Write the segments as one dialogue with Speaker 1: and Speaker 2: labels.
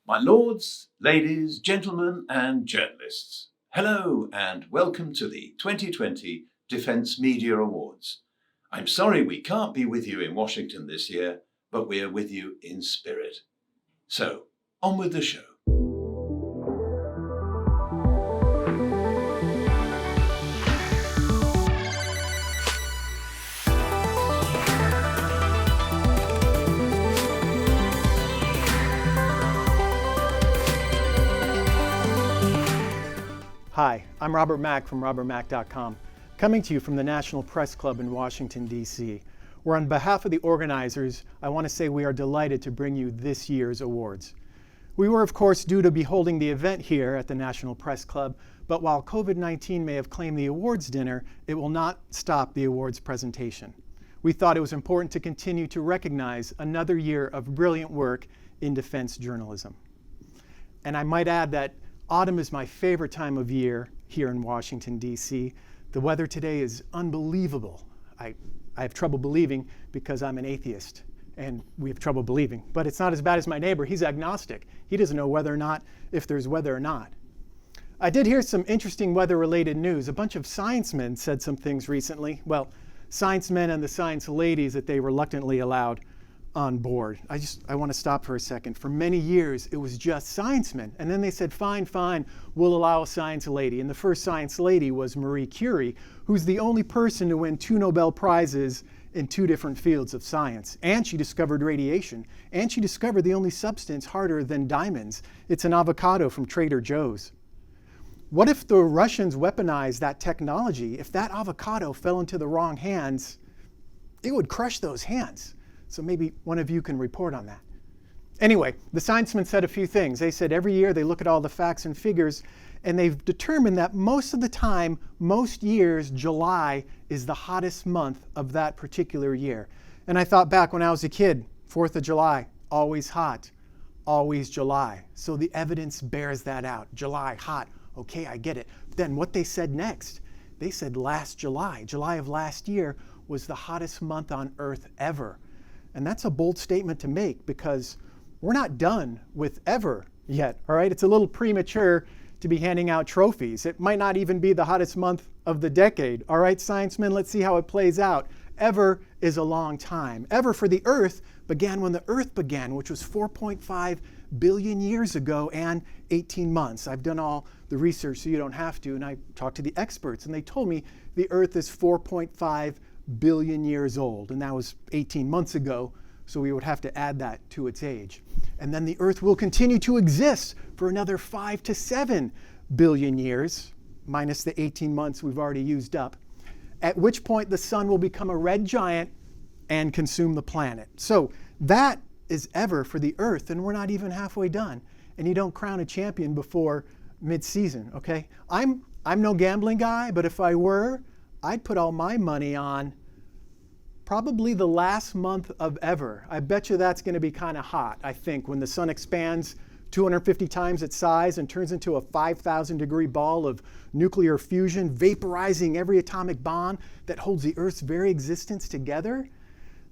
Speaker 1: My lords, ladies, gentlemen, and journalists, hello and welcome to the 2020 Defence Media Awards. I'm sorry we can't be with you in Washington this year, but we're with you in spirit. So, on with the show.
Speaker 2: Hi, I'm Robert Mack from robertmack.com, coming to you from the National Press Club in Washington, D.C., where on behalf of the organizers, I want to say we are delighted to bring you this year's awards. We were, of course, due to be holding the event here at the National Press Club, but while COVID-19 may have claimed the awards dinner, it will not stop the awards presentation. We thought it was important to continue to recognize another year of brilliant work in defense journalism. And I might add that autumn is my favorite time of year here in Washington, D.C. The weather today is unbelievable. I have trouble believing because I'm an atheist, and we have trouble believing. But it's not as bad as my neighbor. He's agnostic. He doesn't know whether or not, if there's weather or not. I did hear some interesting weather-related news. A bunch of science men said some things recently. Well, science men and the science ladies that they reluctantly allowed on board. I want to stop for a second. For many years, it was just science men. And then they said, fine, we'll allow a science lady. And the first science lady was Marie Curie, who's the only person to win 2 Nobel Prizes in 2 different fields of science. And she discovered radiation. And she discovered the only substance harder than diamonds. It's an avocado from Trader Joe's. What if the Russians weaponized that technology? If that avocado fell into the wrong hands, it would crush those hands. So maybe one of you can report on that. Anyway, the sciencemen said a few things. They said every year they look at all the facts and figures, and they've determined that most of the time, most years, July is the hottest month of that particular year. And I thought back when I was a kid, 4th of July, always hot, always July. So the evidence bears that out. July, hot, okay, I get it. Then what they said next, they said last July of last year, was the hottest month on Earth ever. And that's a bold statement to make because we're not done with ever yet, all right? It's a little premature to be handing out trophies. It might not even be the hottest month of the decade, all right, science men? Let's see how it plays out. Ever is a long time. Ever for the Earth began when the Earth began, which was 4.5 billion years ago and 18 months. I've done all the research so you don't have to, and I talked to the experts, and they told me the Earth is 4.5 billion years old, and that was 18 months ago, so we would have to add that to its age. And then the Earth will continue to exist for another 5 to 7 billion years, minus the 18 months we've already used up, at which point the sun will become a red giant and consume the planet. So that is ever for the Earth, and we're not even halfway done. And you don't crown a champion before mid-season, okay? I'm no gambling guy, but if I were, I'd put all my money on probably the last month of ever. I bet you that's going to be kind of hot, I think, when the sun expands 250 times its size and turns into a 5,000 degree ball of nuclear fusion, vaporizing every atomic bond that holds the Earth's very existence together.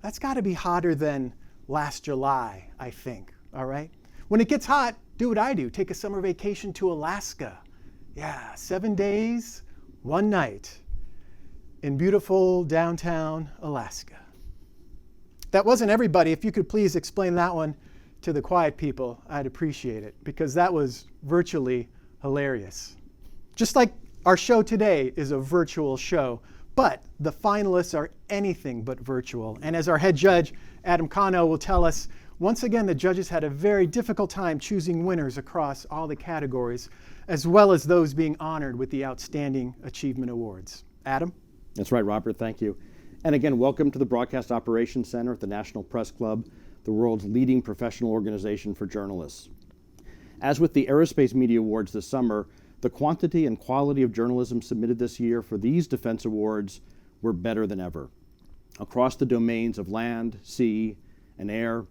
Speaker 2: That's got to be hotter than last July, I think, all right? When it gets hot, do what I do. Take a summer vacation to Alaska. Yeah, 7 days, 1 night. In beautiful downtown Alaska. That wasn't everybody. If you could please explain that one to the quiet people, I'd appreciate it, because that was virtually hilarious. Just like our show today is a virtual show, but the finalists are anything but virtual. And as our head judge, Adam Cano, will tell us, once again, the judges had a very difficult time choosing winners across all the categories, as well as those being honored with the Outstanding Achievement Awards. Adam?
Speaker 3: That's right, Robert. Thank you. And again, welcome to the Broadcast Operations Center at the National Press Club, the world's leading professional organization for journalists. As with the Aerospace Media Awards this summer, the quantity and quality of journalism submitted this year for these defense awards were better than ever. Across the domains of land, sea, and air,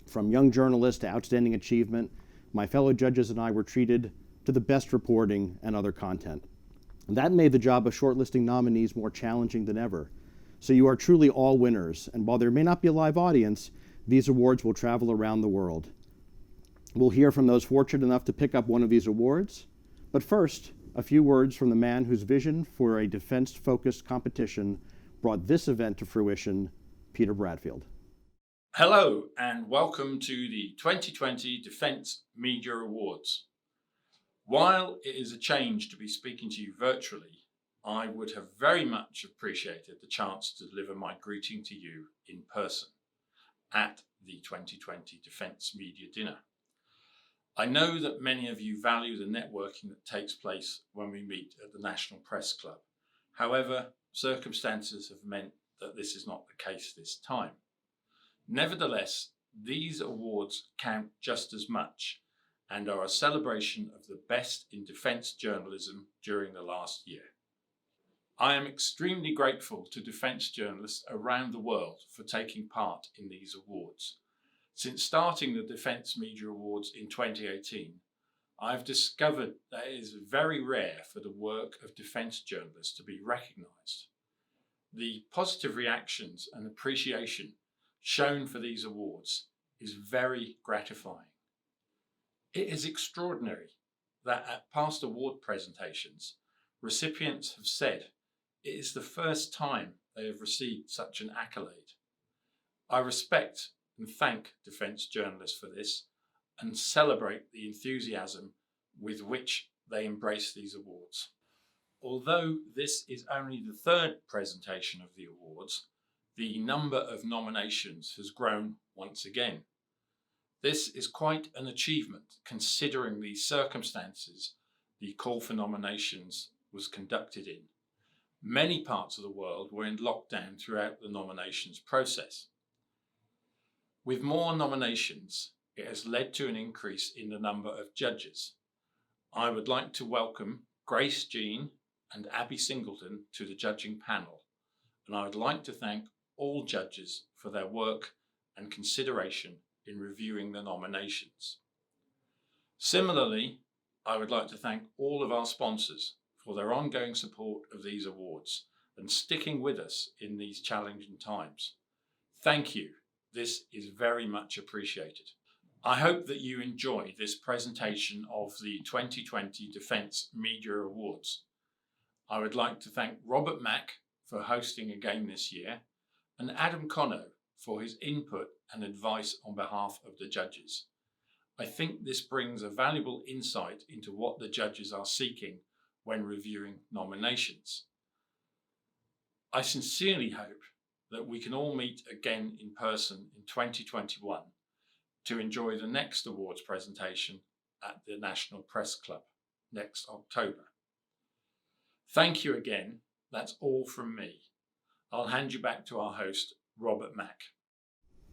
Speaker 3: from young journalists to outstanding achievement, my fellow judges and I were treated to the best reporting and other content. That made the job of shortlisting nominees more challenging than ever. So you are truly all winners, and while there may not be a live audience, these awards will travel around the world. We'll hear from those fortunate enough to pick up one of these awards. But first, a few words from the man whose vision for a defense-focused competition brought this event to fruition, Peter Bradfield.
Speaker 4: Hello and welcome to the 2020 Defence Media Awards. While it is a change to be speaking to you virtually, I would have very much appreciated the chance to deliver my greeting to you in person at the 2020 Defence Media Dinner. I know that many of you value the networking that takes place when we meet at the National Press Club. However, circumstances have meant that this is not the case this time. Nevertheless, these awards count just as much and are a celebration of the best in defence journalism during the last year. I am extremely grateful to defence journalists around the world for taking part in these awards. Since starting the Defence Media Awards in 2018, I've discovered that it is very rare for the work of defence journalists to be recognised. The positive reactions and appreciation shown for these awards is very gratifying. It is extraordinary that at past award presentations, recipients have said it is the first time they have received such an accolade. I respect and thank defence journalists for this and celebrate the enthusiasm with which they embrace these awards. Although this is only the third presentation of the awards, the number of nominations has grown once again. This is quite an achievement considering the circumstances the call for nominations was conducted in. Many parts of the world were in lockdown throughout the nominations process. With more nominations, it has led to an increase in the number of judges. I would like to welcome Grace Jean and Abby Singleton to the judging panel, and I would like to thank all judges for their work and consideration in reviewing the nominations. Similarly, I would like to thank all of our sponsors for their ongoing support of these awards and sticking with us in these challenging times. Thank you. This is very much appreciated. I hope that you enjoy this presentation of the 2020 Defence Media Awards. I would like to thank Robert Mack for hosting again this year and Adam Conno for his input and advice on behalf of the judges. I think this brings a valuable insight into what the judges are seeking when reviewing nominations. I sincerely hope that we can all meet again in person in 2021 to enjoy the next awards presentation at the National Press Club next October. Thank you again. That's all from me. I'll hand you back to our host, Robert Mack.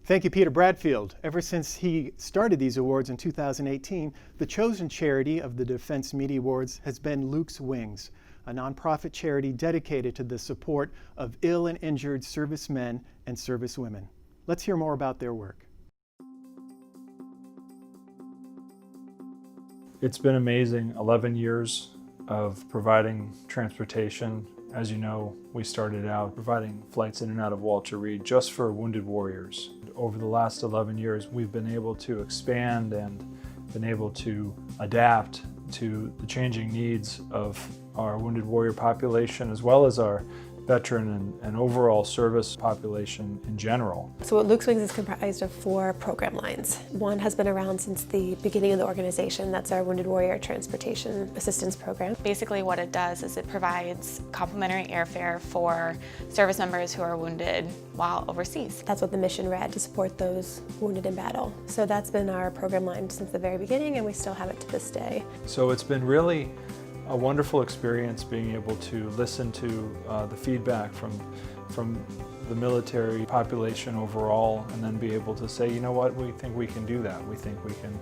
Speaker 2: Thank you, Peter Bradfield. Ever since he started these awards in 2018, the chosen charity of the Defence Media Awards has been Luke's Wings, a nonprofit charity dedicated to the support of ill and injured servicemen and servicewomen. Let's hear more about their work.
Speaker 5: It's been amazing, 11 years of providing transportation. As you know, we started out providing flights in and out of Walter Reed just for wounded warriors. Over the last 11 years, we've been able to expand and been able to adapt to the changing needs of our wounded warrior population, as well as our veteran and overall service population in general.
Speaker 6: So Luke's Wings is comprised of 4 program lines. One has been around since the beginning of the organization. That's our Wounded Warrior Transportation Assistance Program.
Speaker 7: Basically what it does is it provides complimentary airfare for service members who are wounded while overseas.
Speaker 6: That's what the mission read, to support those wounded in battle. So that's been our program line since the very beginning, and we still have it to this day.
Speaker 5: So it's been really a wonderful experience being able to listen to the feedback from the military population overall, and then be able to say, you know what, we think we can do that. We think we can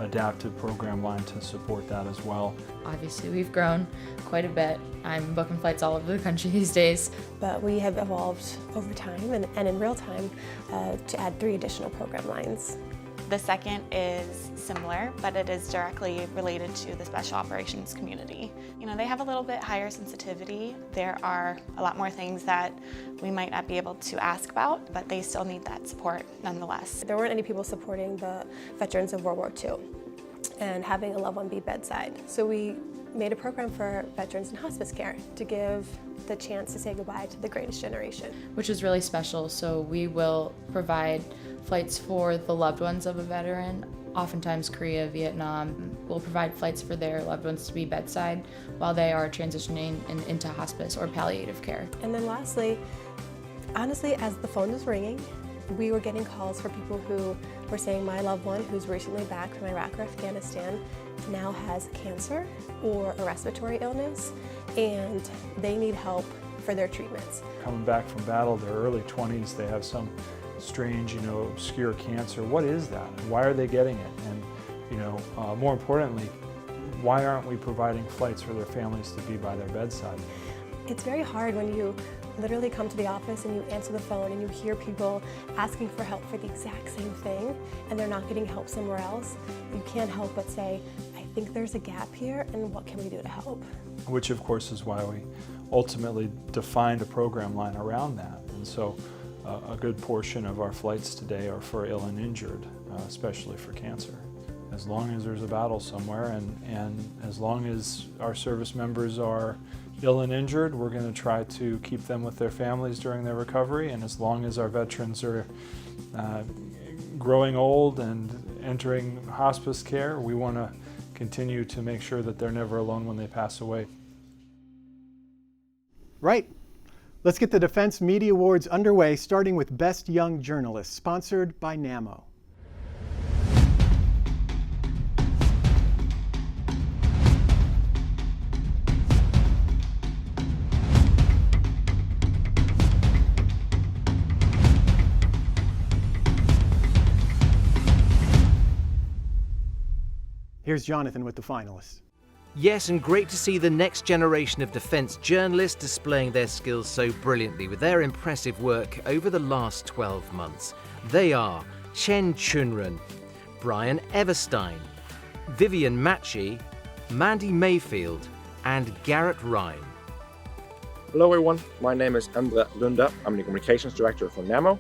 Speaker 5: adapt to program line to support that as well.
Speaker 8: Obviously, we've grown quite a bit. I'm booking flights all over the country these days.
Speaker 6: But we have evolved over time and in real time to add 3 additional program lines.
Speaker 7: The second is similar, but it is directly related to the special operations community. You know, they have a little bit higher sensitivity. There are a lot more things that we might not be able to ask about, but they still need that support nonetheless.
Speaker 6: There weren't any people supporting the veterans of World War II. and having a loved one be bedside. So we made a program for veterans in hospice care to give the chance to say goodbye to the greatest generation.
Speaker 8: Which is really special. So we will provide flights for the loved ones of a veteran, oftentimes Korea, Vietnam. We'll provide flights for their loved ones to be bedside while they are transitioning into hospice or palliative care.
Speaker 6: And then lastly, honestly, as the phone was ringing, we were getting calls for people who were saying my loved one who's recently back from Iraq or Afghanistan now has cancer or a respiratory illness, and they need help for their treatments.
Speaker 5: Coming back from battle, their early 20s, they have some strange, obscure cancer. What is that? Why are they getting it? And, more importantly, why aren't we providing flights for their families to be by their bedside?
Speaker 6: It's very hard when you literally come to the office and you answer the phone and you hear people asking for help for the exact same thing and they're not getting help somewhere else. You can't help but say, I think there's a gap here, and what can we do to help? Which
Speaker 5: of course is why we ultimately defined a program line around that. And so a good portion of our flights today are for ill and injured, especially for cancer. As long as there's a battle somewhere and as long as our service members are ill and injured, we're going to try to keep them with their families during their recovery. And as long as our veterans are growing old and entering hospice care, we want to continue to make sure that they're never alone when they pass away.
Speaker 2: Right. Let's get the Defense Media Awards underway, starting with Best Young Journalist, sponsored by NAMO. Here's Jonathan with the finalists.
Speaker 9: Yes, and great to see the next generation of defence journalists displaying their skills so brilliantly with their impressive work over the last 12 months. They are Chen Chunren, Brian Everstein, Vivian Machi, Mandy Mayfield, and Garrett Ryan.
Speaker 10: Hello everyone, my name is Endre Lunde. I'm the Communications Director for NAMO.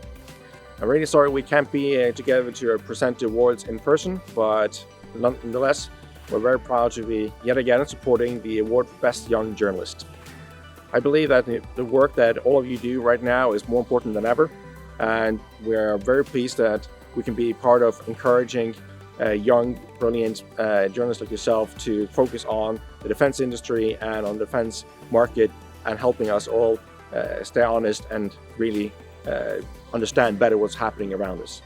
Speaker 10: I'm really sorry we can't be together to present the awards in person, but nonetheless, we're very proud to be yet again supporting the award for Best Young Journalist. I believe that the work that all of you do right now is more important than ever, and we're very pleased that we can be part of encouraging young, brilliant journalists like yourself to focus on the defense industry and on the defense market and helping us all stay honest and really understand better what's happening around us.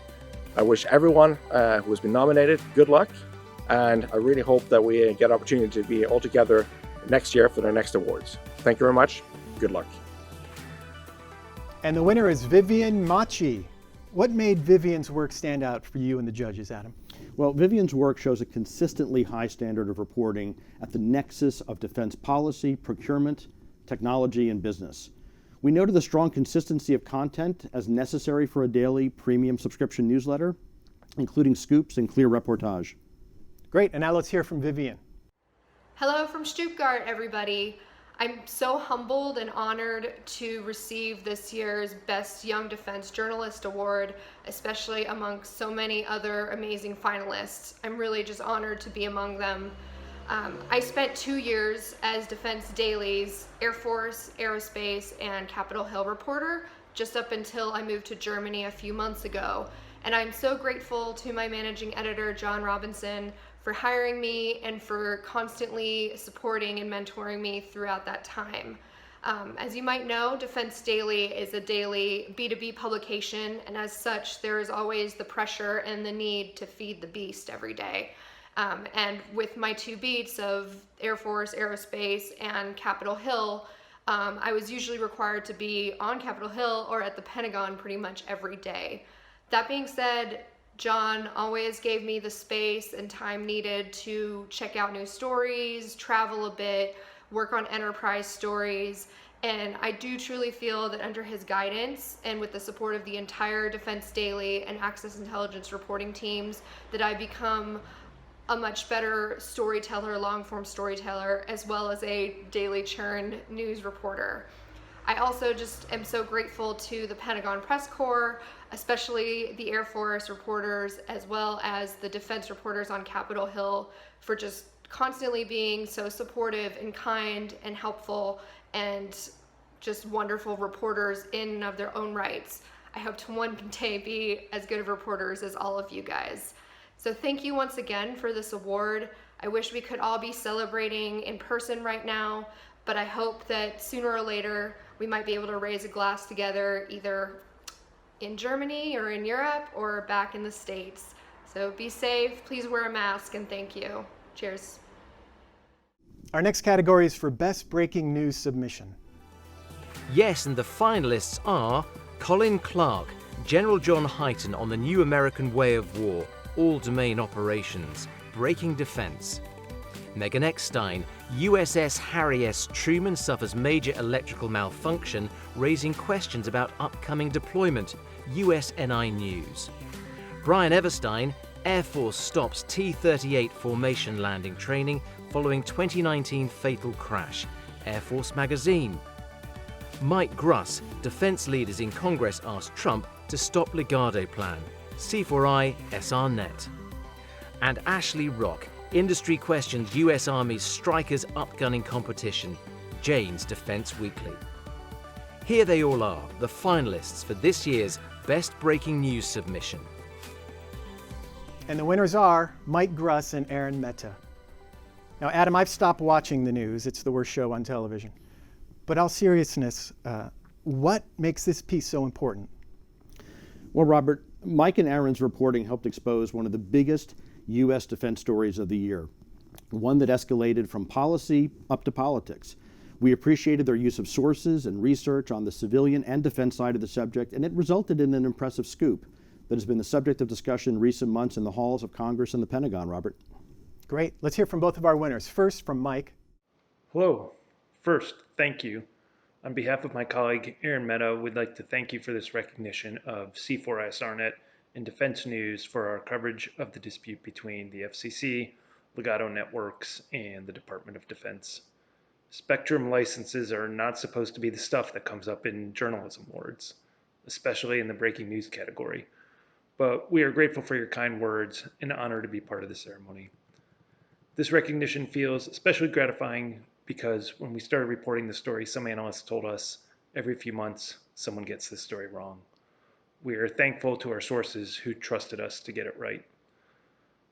Speaker 10: I wish everyone who has been nominated good luck. And I really hope that we get an opportunity to be all together next year for the next awards. Thank you very much. Good luck.
Speaker 2: And the winner is Vivian Machi. What made Vivian's work stand out for you and the judges, Adam?
Speaker 3: Well, Vivian's work shows a consistently high standard of reporting at the nexus of defense policy, procurement, technology, and business. We noted the strong consistency of content as necessary for a daily premium subscription newsletter, including scoops and clear reportage.
Speaker 2: Great, and now let's hear from Vivian.
Speaker 11: Hello from Stuttgart, everybody. I'm so humbled and honored to receive this year's Best Young Defense Journalist Award, especially amongst so many other amazing finalists. I'm really just honored to be among them. I spent 2 years as Defense Daily's Air Force, Aerospace, and Capitol Hill reporter, just up until I moved to Germany a few months ago. And I'm so grateful to my managing editor, John Robinson, for hiring me and for constantly supporting and mentoring me throughout that time. As you might know, Defense Daily is a daily B2B publication, and as such, there is always the pressure and the need to feed the beast every day. And with my 2 beats of Air Force, Aerospace, and Capitol Hill, I was usually required to be on Capitol Hill or at the Pentagon pretty much every day. That being said, John always gave me the space and time needed to check out new stories, travel a bit, work on enterprise stories, and I do truly feel that under his guidance and with the support of the entire Defense Daily and Access Intelligence reporting teams, that I become a much better storyteller, long-form storyteller, as well as a daily churn news reporter. I also just am so grateful to the Pentagon Press Corps, especially the Air Force reporters as well as the defense reporters on Capitol Hill for just constantly being so supportive and kind and helpful and just wonderful reporters in and of their own rights. I hope to one day be as good of reporters as all of you guys. So thank you once again for this award. I wish we could all be celebrating in person right now, but I hope that sooner or later we might be able to raise a glass together either in Germany or in Europe or back in the States. So be safe, please wear a mask, and thank you. Cheers.
Speaker 2: Our next category is for Best Breaking News Submission.
Speaker 9: Yes, and the finalists are Colin Clark, General John Hyten on the New American Way of War, All-Domain Operations, Breaking Defense. Megan Eckstein, USS Harry S. Truman suffers major electrical malfunction, raising questions about upcoming deployment, USNI News. Brian Everstein, Air Force stops T-38 formation landing training following 2019 fatal crash, Air Force Magazine. Mike Gruss, defense leaders in Congress ask Trump to stop Ligado plan, C4I SRNet. And Ashley Rock, industry questions US Army's Strikers upgunning competition, Jane's Defense Weekly. Here they all are, the finalists for this year's Best Breaking News Submission.
Speaker 2: And the winners are Mike Gruss and Aaron Mehta. Now, Adam, I've stopped watching the news. It's the worst show on television. But all seriousness, what makes this piece so important?
Speaker 3: Well, Robert, Mike and Aaron's reporting helped expose one of the biggest U.S. defense stories of the year, one that escalated from policy up to politics. We appreciated their use of sources and research on the civilian and defense side of the subject, and it resulted in an impressive scoop that has been the subject of discussion in recent months in the halls of Congress and the Pentagon, Robert.
Speaker 2: Great. Let's hear from both of our winners. First, from Mike.
Speaker 12: Hello. First, thank you. On behalf of my colleague Aaron Mehta, we'd like to thank you for this recognition of C4I SRNet and Defense News for our coverage of the dispute between the FCC, Ligado Networks, and the Department of Defense. Spectrum licenses are not supposed to be the stuff that comes up in journalism awards, especially in the breaking news category. But we are grateful for your kind words and honored to be part of the ceremony. This recognition feels especially gratifying because when we started reporting the story, some analysts told us every few months someone gets this story wrong. We are thankful to our sources who trusted us to get it right.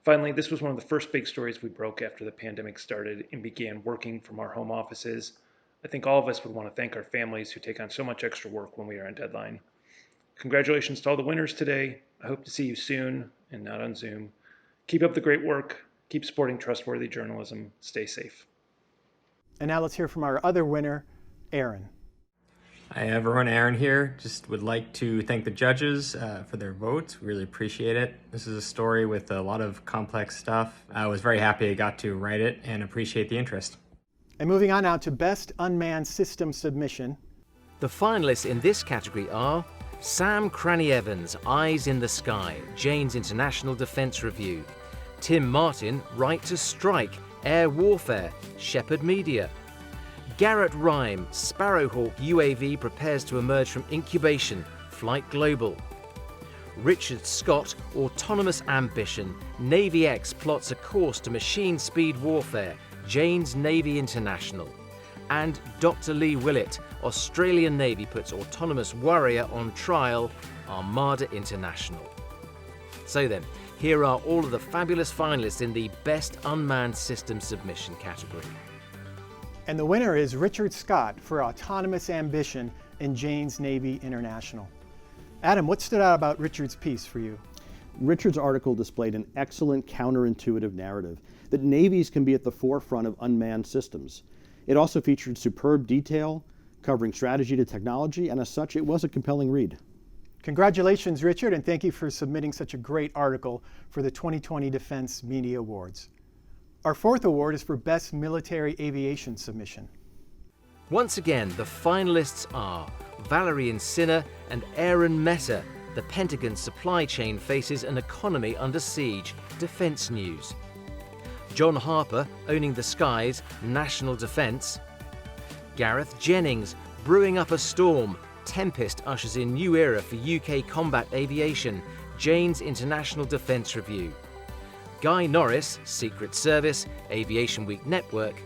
Speaker 12: Finally, this was one of the first big stories we broke after the pandemic started and began working from our home offices. I think all of us would want to thank our families who take on so much extra work when we are on deadline. Congratulations to all the winners today. I hope to see you soon and not on Zoom. Keep up the great work. Keep supporting trustworthy journalism. Stay safe.
Speaker 2: And now let's hear from our other winner, Aaron.
Speaker 13: Hi everyone, Aaron here. Just would like to thank the judges for their votes. We really appreciate it. This is a story with a lot of complex stuff. I was very happy I got to write it and appreciate the interest.
Speaker 2: And moving on now to Best Unmanned System Submission.
Speaker 9: The finalists in this category are Sam Cranny-Evans, Eyes in the Sky, Jane's International Defense Review. Tim Martin, Right to Strike, Air Warfare, Shepherd Media. Garrett Rhyme, Sparrowhawk UAV prepares to emerge from incubation, Flight Global. Richard Scott, Autonomous Ambition, Navy X plots a course to machine speed warfare, Jane's Navy International. And Dr. Lee Willett, Australian Navy puts Autonomous Warrior on trial, Armada International. So then, here are all of the fabulous finalists in the Best Unmanned System Submission category.
Speaker 2: And the winner is Richard Scott for Autonomous Ambition in Jane's Navy International. Adam, what stood out about Richard's piece for you?
Speaker 3: Richard's article displayed an excellent counterintuitive narrative that navies can be at the forefront of unmanned systems. It also featured superb detail, covering strategy to technology, and as such, it was a compelling read.
Speaker 2: Congratulations, Richard, and thank you for submitting such a great article for the 2020 Defense Media Awards. Our fourth award is for Best Military Aviation Submission.
Speaker 9: Once again, the finalists are Valerie Insinner and Aaron Mehta. The Pentagon supply chain faces an economy under siege, Defense News. John Harper, Owning the Skies, National Defense. Gareth Jennings, Brewing Up a Storm, Tempest ushers in new era for UK combat aviation, Jane's International Defence Review. Guy Norris, Secret Service, Aviation Week Network,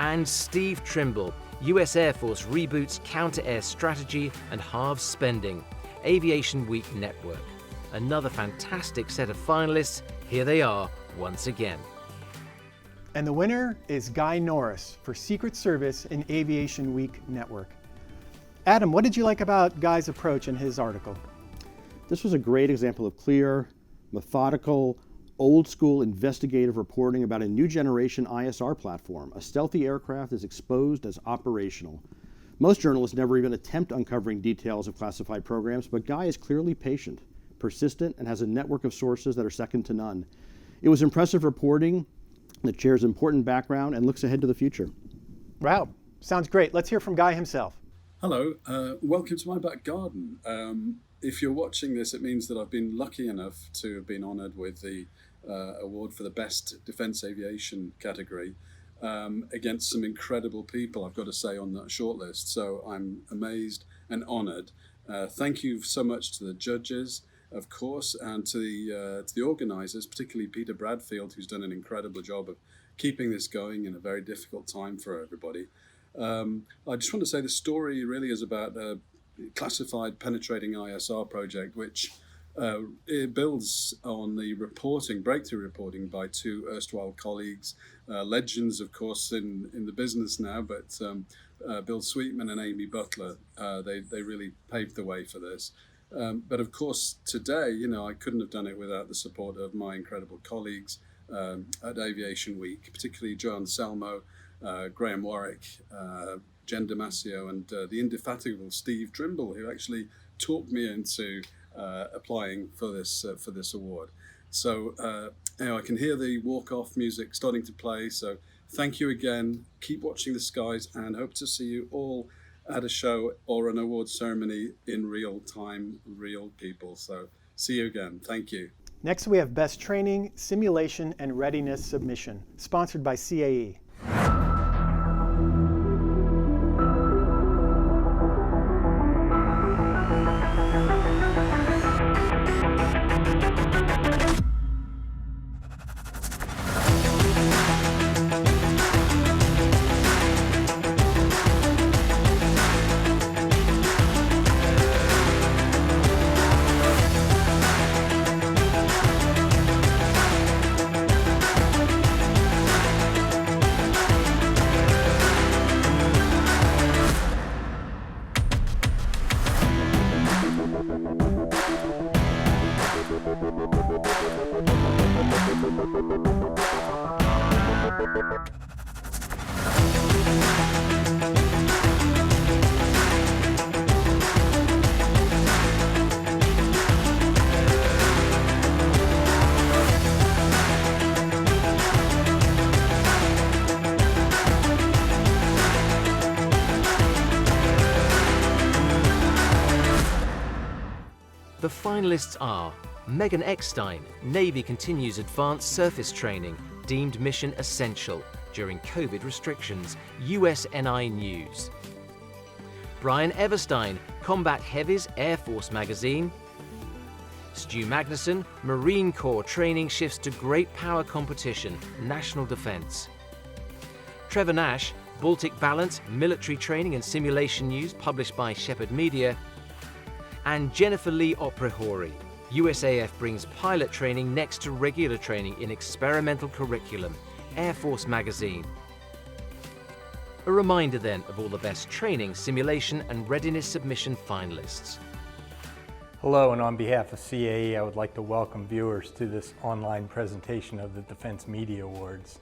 Speaker 9: and Steve Trimble, US Air Force reboots counter-air strategy and halves spending, Aviation Week Network. Another fantastic set of finalists. Here they are once again.
Speaker 2: And the winner is Guy Norris for Secret Service and Aviation Week Network. Adam, what did you like about Guy's approach in his article?
Speaker 3: This was a great example of clear, methodical, old-school investigative reporting about a new generation ISR platform. A stealthy aircraft is exposed as operational. Most journalists never even attempt uncovering details of classified programs, but Guy is clearly patient, persistent, and has a network of sources that are second to none. It was impressive reporting that shares important background and looks ahead to the future.
Speaker 2: Wow, sounds great. Let's hear from Guy himself.
Speaker 14: Hello, welcome to my back garden. If you're watching this, it means that I've been lucky enough to have been honoured with the award for the best defence aviation category against some incredible people, I've got to say, on that shortlist. So I'm amazed and honoured. Thank you so much to the judges, of course, and to the organisers, particularly Peter Bradfield, who's done an incredible job of keeping this going in a very difficult time for everybody. I just want to say the story really is about a classified penetrating ISR project, which it builds on the breakthrough reporting by two erstwhile colleagues, legends, of course, in the business now, but Bill Sweetman and Amy Butler, they really paved the way for this. But of course, today, I couldn't have done it without the support of my incredible colleagues at Aviation Week, particularly Joan Selmo, Graham Warwick, Jen Damasio, and the indefatigable Steve Trimble, who actually talked me into applying for this award. So I can hear the walk-off music starting to play. So thank you again. Keep watching the skies, and hope to see you all at a show or an award ceremony in real time, real people. So see you again. Thank you.
Speaker 2: Next, we have Best Training, Simulation, and Readiness Submission, sponsored by CAE.
Speaker 9: The finalists are Megan Eckstein, Navy continues advanced surface training, deemed mission essential during COVID restrictions, USNI News. Brian Everstein, Combat Heavies Air Force Magazine. Stu Magnuson, Marine Corps training shifts to great power competition, National Defence. Trevor Nash, Baltic Balance, military training and simulation news, published by Shepherd Media. And Jennifer Lee Oprihori, USAF brings pilot training next to regular training in experimental curriculum, Air Force Magazine. A reminder then of all the best training, simulation and readiness submission finalists.
Speaker 5: Hello, and on behalf of CAE, I would like to welcome viewers to this online presentation of the Defense Media Awards.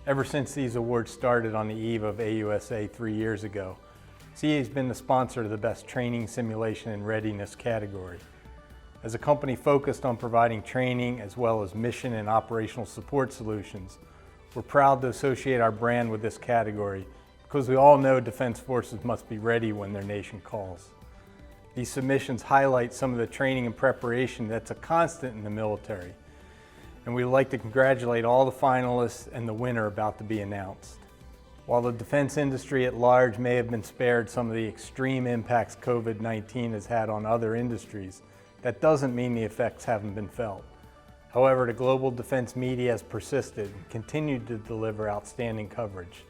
Speaker 5: Ever since these awards started on the eve of AUSA 3 years ago, CAE has been the sponsor of the Best Training, Simulation, and Readiness category. As a company focused on providing training as well as mission and operational support solutions, we're proud to associate our brand with this category because we all know defense forces must be ready when their nation calls. These submissions highlight some of the training and preparation that's a constant in the military, and we'd like to congratulate all the finalists and the winner about to be announced.
Speaker 15: While the defense industry at large may have been spared some of the extreme impacts COVID-19 has had on other industries, that doesn't mean the effects haven't been felt. However, the global defense media has persisted and continued to deliver outstanding coverage.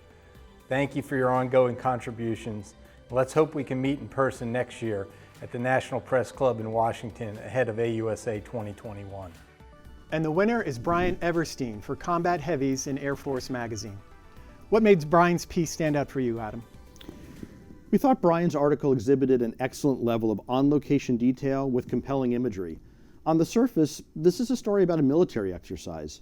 Speaker 15: Thank you for your ongoing contributions. Let's hope we can meet in person next year at the National Press Club in Washington ahead of AUSA 2021.
Speaker 2: And the winner is Brian Everstein for Combat Heavies in Air Force Magazine. What made Brian's piece stand out for you, Adam?
Speaker 3: We thought Brian's article exhibited an excellent level of on-location detail with compelling imagery. On the surface, this is a story about a military exercise,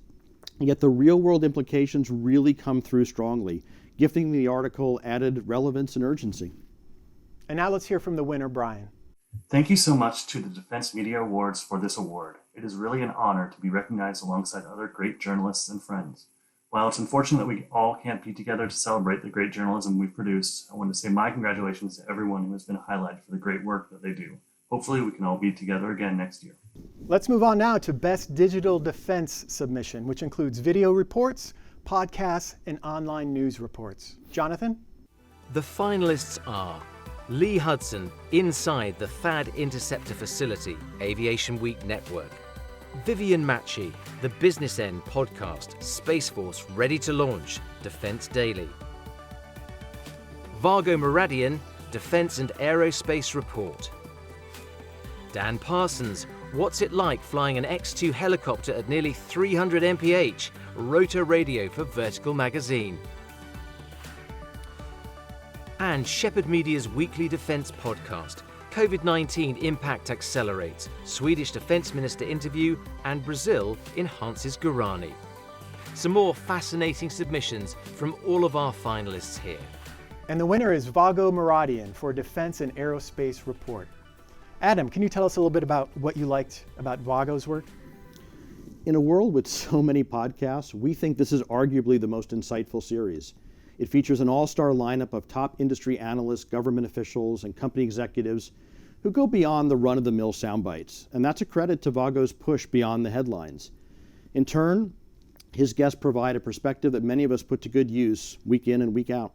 Speaker 3: yet the real-world implications really come through strongly, gifting the article added relevance and urgency.
Speaker 2: And now let's hear from the winner, Brian.
Speaker 16: Thank you so much to the Defense Media Awards for this award. It is really an honor to be recognized alongside other great journalists and friends. While it's unfortunate that we all can't be together to celebrate the great journalism we've produced, I want to say my congratulations to everyone who has been highlighted for the great work that they do. Hopefully we can all be together again next year.
Speaker 2: Let's move on now to Best Digital Defense Submission, which includes video reports, podcasts, and online news reports. Jonathan?
Speaker 9: The finalists are Lee Hudson, Inside the THAAD Interceptor Facility, Aviation Week Network. Vivian Machi, The Business End Podcast, Space Force Ready to Launch, Defense Daily. Vargo Muradian, Defense and Aerospace Report. Dan Parsons, What's it like flying an X-2 helicopter at nearly 300 mph, Rotor Radio for Vertical Magazine. And Shepherd Media's weekly defense podcast, COVID-19 Impact Accelerates, Swedish Defence Minister interview, and Brazil enhances Guarani. Some more fascinating submissions from all of our finalists here.
Speaker 2: And the winner is Vago Muradian for Defense and Aerospace Report. Adam, can you tell us a little bit about what you liked about Vago's work?
Speaker 3: In a world with so many podcasts, we think this is arguably the most insightful series. It features an all-star lineup of top industry analysts, government officials, and company executives who go beyond the run-of-the-mill sound bites. And that's a credit to Vago's push beyond the headlines. In turn, his guests provide a perspective that many of us put to good use week in and week out.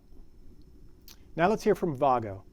Speaker 2: Now let's hear from Vago.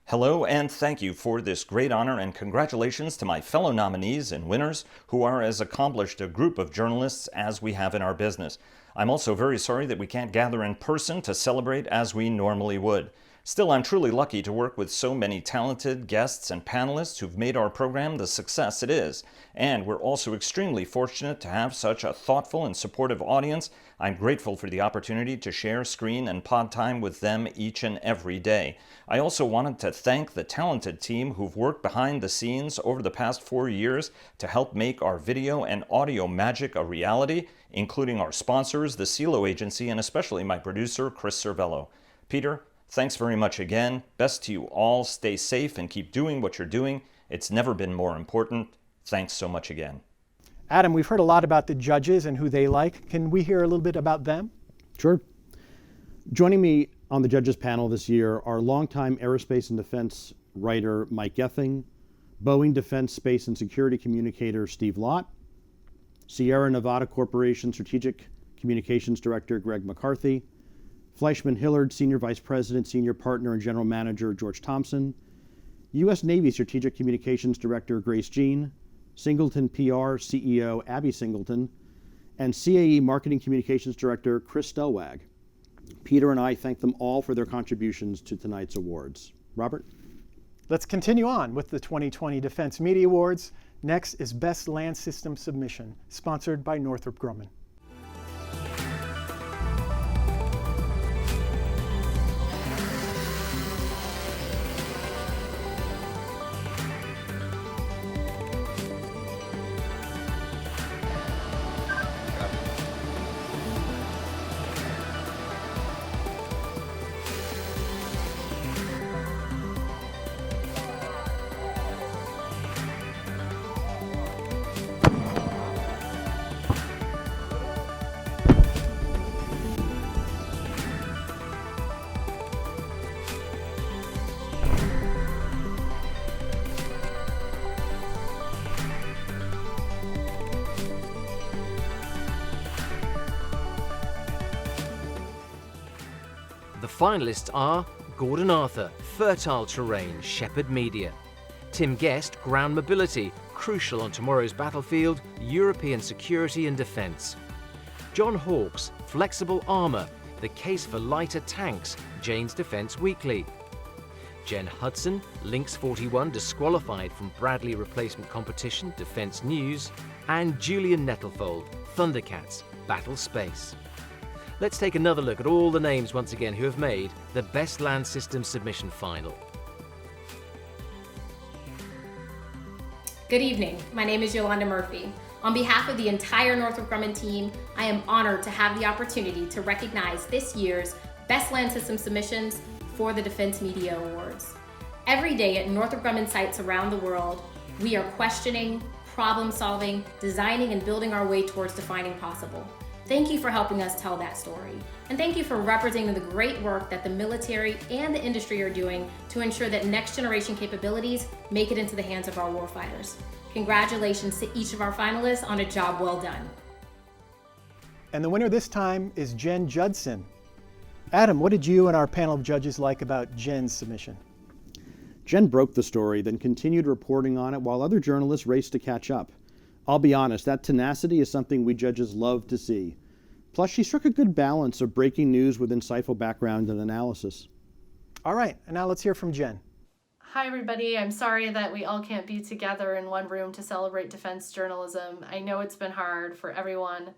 Speaker 17: Hello, and thank you for this great honor, and congratulations to my fellow nominees and winners who are as accomplished a group of journalists as we have in our business. I'm also very sorry that we can't gather in person to celebrate as we normally would. Still, I'm truly lucky to work with so many talented guests and panelists who've made our program the success it is. And we're also extremely fortunate to have such a thoughtful and supportive audience. I'm grateful for the opportunity to share screen and pod time with them each and every day. I also wanted to thank the talented team who've worked behind the scenes over the past 4 years to help make our video and audio magic a reality, including our sponsors, the CELO Agency, and especially my producer, Chris Cervello. Peter, thanks very much again. Best to you all. Stay safe and keep doing what you're doing. It's never been more important. Thanks so much again.
Speaker 2: Adam, we've heard a lot about the judges and who they like. Can we hear a little bit about them?
Speaker 3: Sure. Joining me on the judges panel this year are longtime aerospace and defense writer Mike Gething, Boeing Defense, Space and Security communicator Steve Lott, Sierra Nevada Corporation Strategic Communications Director Greg McCarthy, Fleischman Hillard Senior Vice President, Senior Partner, and General Manager George Thompson, U.S. Navy Strategic Communications Director Grace Jean, Singleton PR CEO Abby Singleton, and CAE Marketing Communications Director Chris Stelwag. Peter and I thank them all for their contributions to tonight's awards. Robert?
Speaker 2: Let's continue on with the 2020 Defense Media Awards. Next is Best Land System Submission, sponsored by Northrop Grumman.
Speaker 9: The finalists are Gordon Arthur, Fertile Terrain, Shepherd Media. Tim Guest, Ground Mobility, crucial on tomorrow's battlefield, European security and defence. John Hawkes, Flexible Armour, the case for lighter tanks, Jane's Defence Weekly. Jen Hudson, Lynx 41 disqualified from Bradley replacement competition, Defence News. And Julian Nettlefold, Thundercats, Battle Space. Let's take another look at all the names once again who have made the Best Land System submission final.
Speaker 18: Good evening, my name is Yolanda Murphy. On behalf of the entire Northrop Grumman team, I am honored to have the opportunity to recognize this year's Best Land System submissions for the Defense Media Awards. Every day at Northrop Grumman sites around the world, we are questioning, problem solving, designing, and building our way towards defining possible. Thank you for helping us tell that story. And thank you for representing the great work that the military and the industry are doing to ensure that next generation capabilities make it into the hands of our warfighters. Congratulations to each of our finalists on a job well done.
Speaker 2: And the winner this time is Jen Judson. Adam, what did you and our panel of judges like about Jen's submission?
Speaker 3: Jen broke the story, then continued reporting on it while other journalists raced to catch up. I'll be honest, that tenacity is something we judges love to see. Plus, she struck a good balance of breaking news with insightful background and analysis.
Speaker 2: All right, and now let's hear from Jen.
Speaker 19: Hi everybody, I'm sorry that we all can't be together in one room to celebrate defense journalism. I know it's been hard for everyone.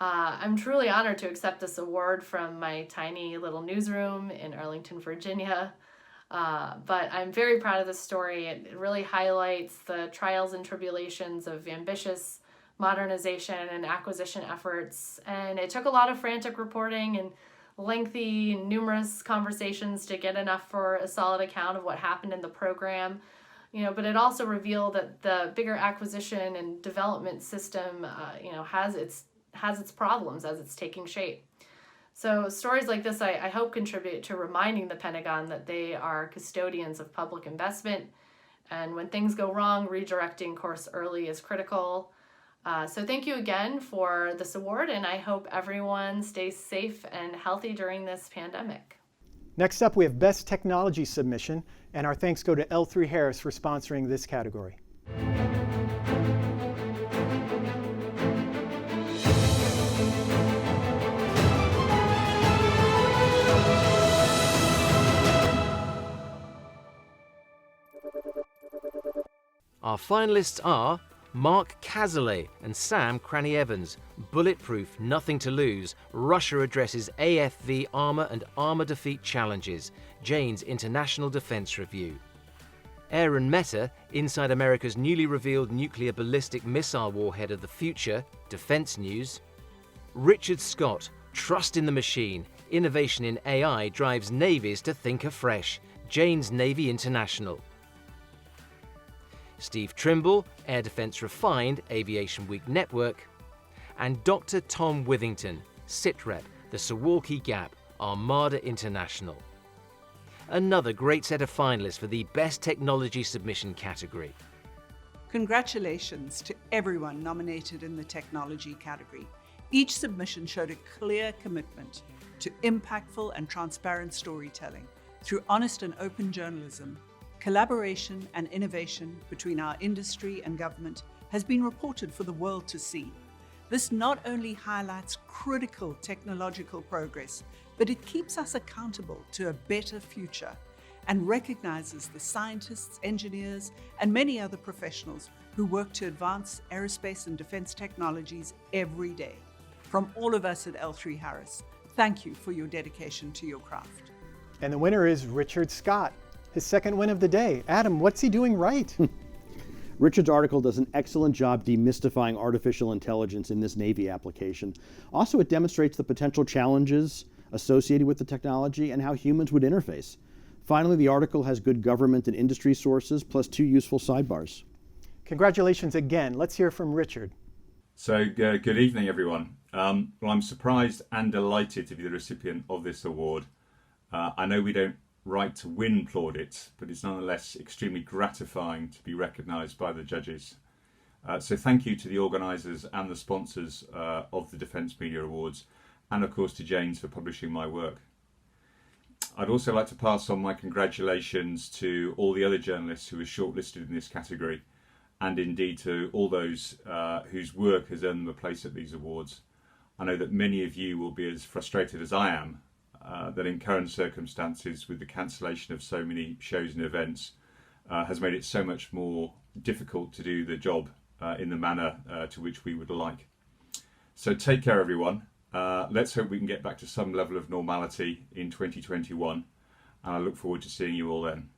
Speaker 19: I'm truly honored to accept this award from my tiny little newsroom in Arlington, Virginia. But I'm very proud of this story. It really highlights the trials and tribulations of ambitious modernization and acquisition efforts. And it took a lot of frantic reporting and lengthy, numerous conversations to get enough for a solid account of what happened in the program. But it also revealed that the bigger acquisition and development system, has its problems as it's taking shape. So stories like this, I hope, contribute to reminding the Pentagon that they are custodians of public investment. And when things go wrong, redirecting course early is critical. So thank you again for this award, and I hope everyone stays safe and healthy during this pandemic.
Speaker 2: Next up, we have Best Technology Submission, and our thanks go to L3Harris for sponsoring this category.
Speaker 9: Our finalists are Mark Cazalet and Sam Cranny-Evans. Bulletproof, Nothing to Lose. Russia addresses AFV armor and armor defeat challenges. Jane's International Defense Review. Aaron Mehta, Inside America's newly revealed nuclear ballistic missile warhead of the future. Defense News. Richard Scott, Trust in the Machine. Innovation in AI drives navies to think afresh. Jane's Navy International. Steve Trimble, Air Defense Refined, Aviation Week Network, and Dr. Tom Withington, SITREP, the Suwalki Gap, Armada International. Another great set of finalists for the Best Technology Submission category.
Speaker 20: Congratulations to everyone nominated in the technology category. Each submission showed a clear commitment to impactful and transparent storytelling through honest and open journalism. Collaboration and innovation between our industry and government has been reported for the world to see. This not only highlights critical technological progress, but it keeps us accountable to a better future and recognizes the scientists, engineers, and many other professionals who work to advance aerospace and defense technologies every day. From all of us at L3Harris, thank you for your dedication to your craft.
Speaker 2: And the winner is Richard Scott. His second win of the day. Adam, what's he doing right?
Speaker 3: Richard's article does an excellent job demystifying artificial intelligence in this Navy application. Also, it demonstrates the potential challenges associated with the technology and how humans would interface. Finally, the article has good government and industry sources, plus 2 useful sidebars.
Speaker 2: Congratulations again. Let's hear from Richard.
Speaker 21: So, good evening, everyone. Well, I'm surprised and delighted to be the recipient of this award. I know we don't write to win plaudits, but it's nonetheless extremely gratifying to be recognised by the judges. So thank you to the organisers and the sponsors of the Defence Media Awards, and of course to Jane's for publishing my work. I'd also like to pass on my congratulations to all the other journalists who were shortlisted in this category, and indeed to all those whose work has earned them a place at these awards. I know that many of you will be as frustrated as I am that in current circumstances, with the cancellation of so many shows and events, has made it so much more difficult to do the job in the manner to which we would like. So take care, everyone. Let's hope we can get back to some level of normality in 2021, and I look forward to seeing you all then.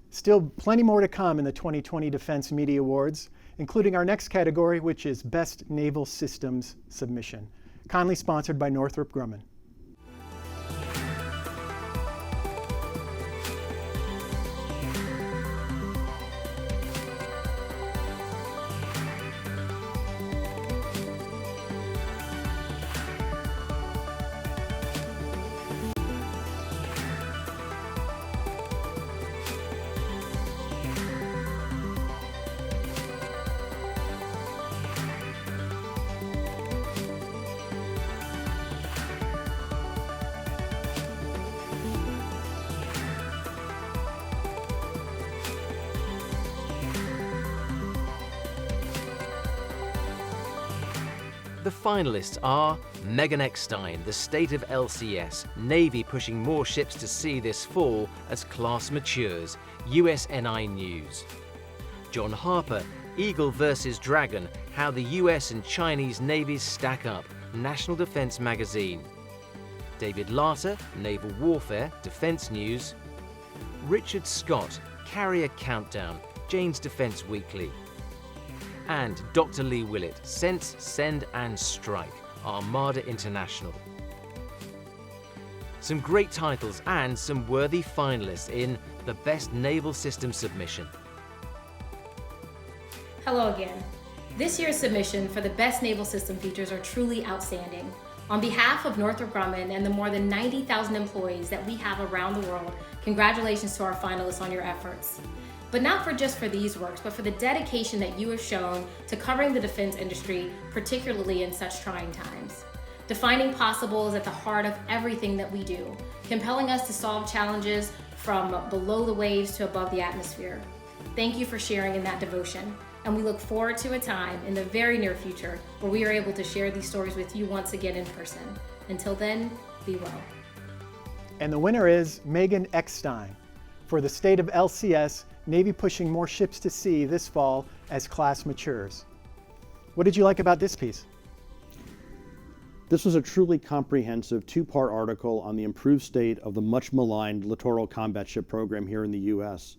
Speaker 2: Still plenty more to come in the 2020 Defense Media Awards, including our next category, which is Best Naval Systems Submission, kindly sponsored by Northrop Grumman.
Speaker 9: The finalists are Megan Eckstein, the state of LCS, Navy pushing more ships to sea this fall as class matures, USNI News. John Harper, Eagle versus Dragon, how the US and Chinese navies stack up, National Defense Magazine. David Larter, Naval Warfare, Defense News. Richard Scott, Carrier Countdown, Jane's Defense Weekly. And Dr. Lee Willett, Sense, Send and Strike, Armada International. Some great titles and some worthy finalists in the Best Naval System Submission.
Speaker 18: Hello again. This year's submission for the Best Naval System features are truly outstanding. On behalf of Northrop Grumman and the more than 90,000 employees that we have around the world, congratulations to our finalists on your efforts. But not just for these works, but for the dedication that you have shown to covering the defense industry, particularly in such trying times. Defining possible is at the heart of everything that we do, compelling us to solve challenges from below the waves to above the atmosphere. Thank you for sharing in that devotion, and we look forward to a time in the very near future where we are able to share these stories with you once again in person. Until then, be well.
Speaker 2: And the winner is Megan Eckstein for the state of LCS, Navy pushing more ships to sea this fall as class matures. What did you like about this piece?
Speaker 3: This was a truly comprehensive two-part article on the improved state of the much maligned littoral combat ship program here in the U.S.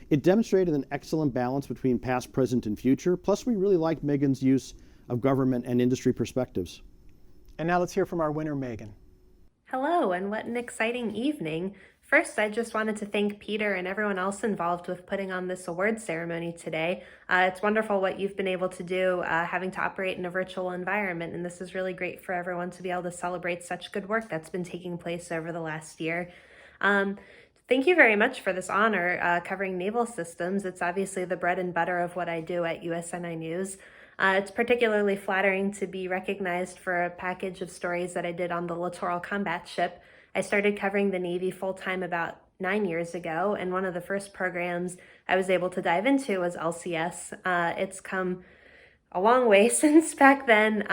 Speaker 3: It demonstrated an excellent balance between past, present, and future, plus we really liked Megan's use of government and industry perspectives.
Speaker 2: And now let's hear from our winner, Megan.
Speaker 6: Hello, and what an exciting evening. First, I just wanted to thank Peter and everyone else involved with putting on this awards ceremony today. It's wonderful what you've been able to do, having to operate in a virtual environment, and this is really great for everyone to be able to celebrate such good work that's been taking place over the last year. Thank you very much for this honor covering naval systems. It's obviously the bread and butter of what I do at USNI News. It's particularly flattering to be recognized for a package of stories that I did on the littoral combat ship. I started covering the Navy full-time about 9 years ago, and one of the first programs I was able to dive into was LCS. It's come a long way since back then.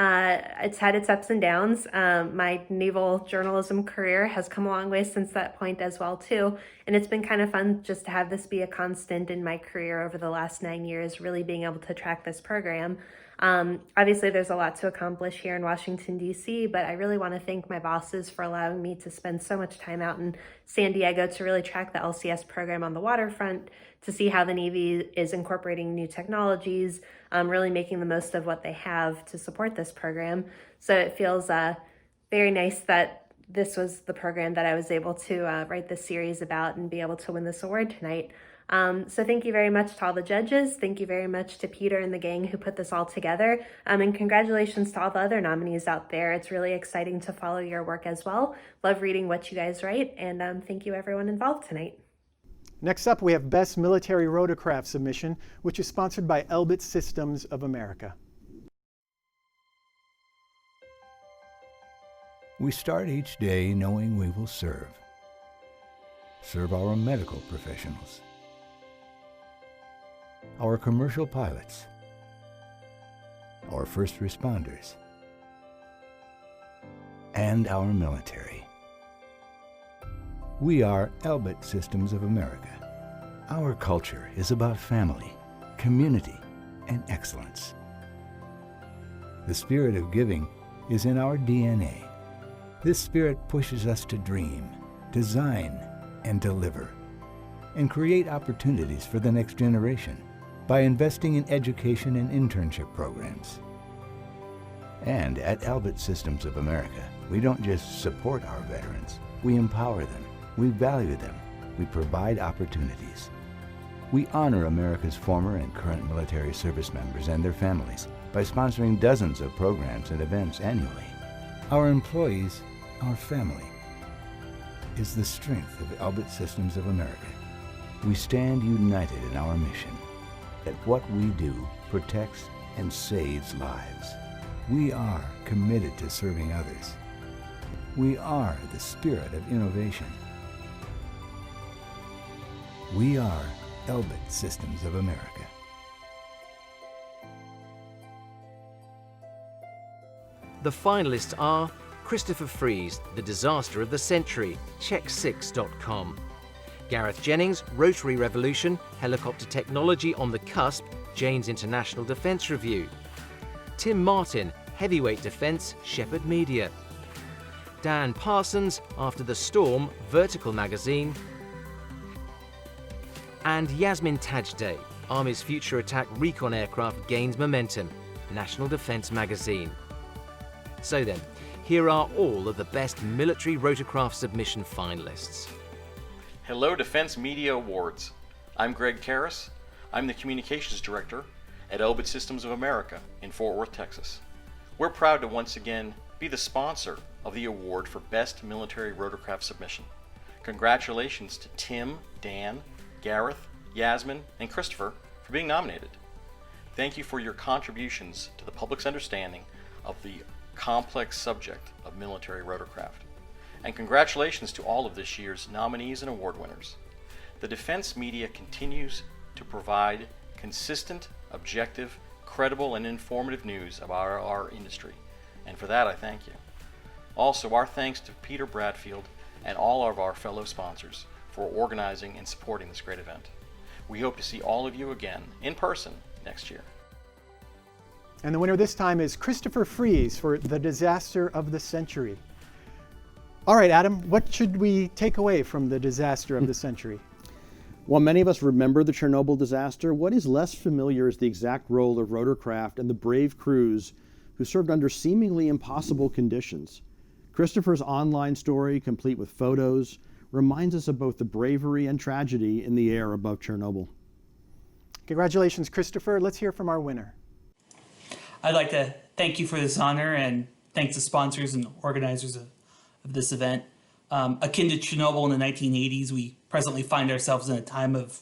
Speaker 6: It's had its ups and downs. My naval journalism career has come a long way since that point as well too, and it's been kind of fun just to have this be a constant in my career over the last 9 years, really being able to track this program. Obviously there's a lot to accomplish here in Washington, D.C., but I really want to thank my bosses for allowing me to spend so much time out in San Diego to really track the LCS program on the waterfront, to see how the Navy is incorporating new technologies, really making the most of what they have to support this program. So it feels very nice that this was the program that I was able to write this series about and be able to win this award tonight. So thank you very much to all the judges. Thank you very much to Peter and the gang who put this all together. And congratulations to all the other nominees out there. It's really exciting to follow your work as well. Love reading what you guys write. And thank you everyone involved tonight.
Speaker 2: Next up, we have Best Military Rotorcraft Submission, which is sponsored by Elbit Systems of America.
Speaker 1: We start each day knowing we will serve. serve our medical professionals, our commercial pilots, our first responders, and our military. We are Elbit Systems of America. Our culture is about family, community, and excellence. The spirit of giving is in our DNA. This spirit pushes us to dream, design, and deliver, and create opportunities for the next generation by investing in education and internship programs. And at Elbit Systems of America, we don't just support our veterans, we empower them, we value them, we provide opportunities. We honor America's former and current military service members and their families by sponsoring dozens of programs and events annually. Our employees, our family, is the strength of Elbit Systems of America. We stand united in our mission that what we do protects and saves lives. We are committed to serving others. We are the spirit of innovation. We are Elbit Systems of America.
Speaker 9: The finalists are Christopher Fries, The Disaster of the Century, Check6.com. Gareth Jennings, Rotary Revolution, Helicopter Technology on the Cusp, Jane's International Defence Review. Tim Martin, Heavyweight Defence, Shepherd Media. Dan Parsons, After the Storm, Vertical Magazine. And Yasmin Tajdeh, Army's Future Attack Recon Aircraft Gains Momentum, National Defence Magazine. So then, here are all of the best military rotorcraft submission finalists.
Speaker 17: Hello Defense Media Awards. I'm Greg Karras. I'm the Communications Director at Elbit Systems of America in Fort Worth, Texas. We're proud to once again be the sponsor of the award for Best Military Rotorcraft Submission. Congratulations to Tim, Dan, Gareth, Yasmin, and Christopher for being nominated. Thank you for your contributions to the public's understanding of the complex subject of military rotorcraft. And congratulations to all of this year's nominees and award winners. The defense media continues to provide consistent, objective, credible, and informative news about our industry, and for that I thank you. Also, our thanks to Peter Bradfield and all of our fellow sponsors for organizing and supporting this great event. We hope to see all of you again in person next year.
Speaker 2: And the winner this time is Christopher Fries for The Disaster of the Century. All right, Adam, what should we take away from the disaster of the century?
Speaker 3: While many of us remember the Chernobyl disaster, what is less familiar is the exact role of rotorcraft and the brave crews who served under seemingly impossible conditions. Christopher's online story, complete with photos, reminds us of both the bravery and tragedy in the air above Chernobyl.
Speaker 2: Congratulations, Christopher. Let's hear from our winner.
Speaker 22: I'd like to thank you for this honor and thank the sponsors and organizers of this event. Akin to Chernobyl in the 1980s, we presently find ourselves in a time of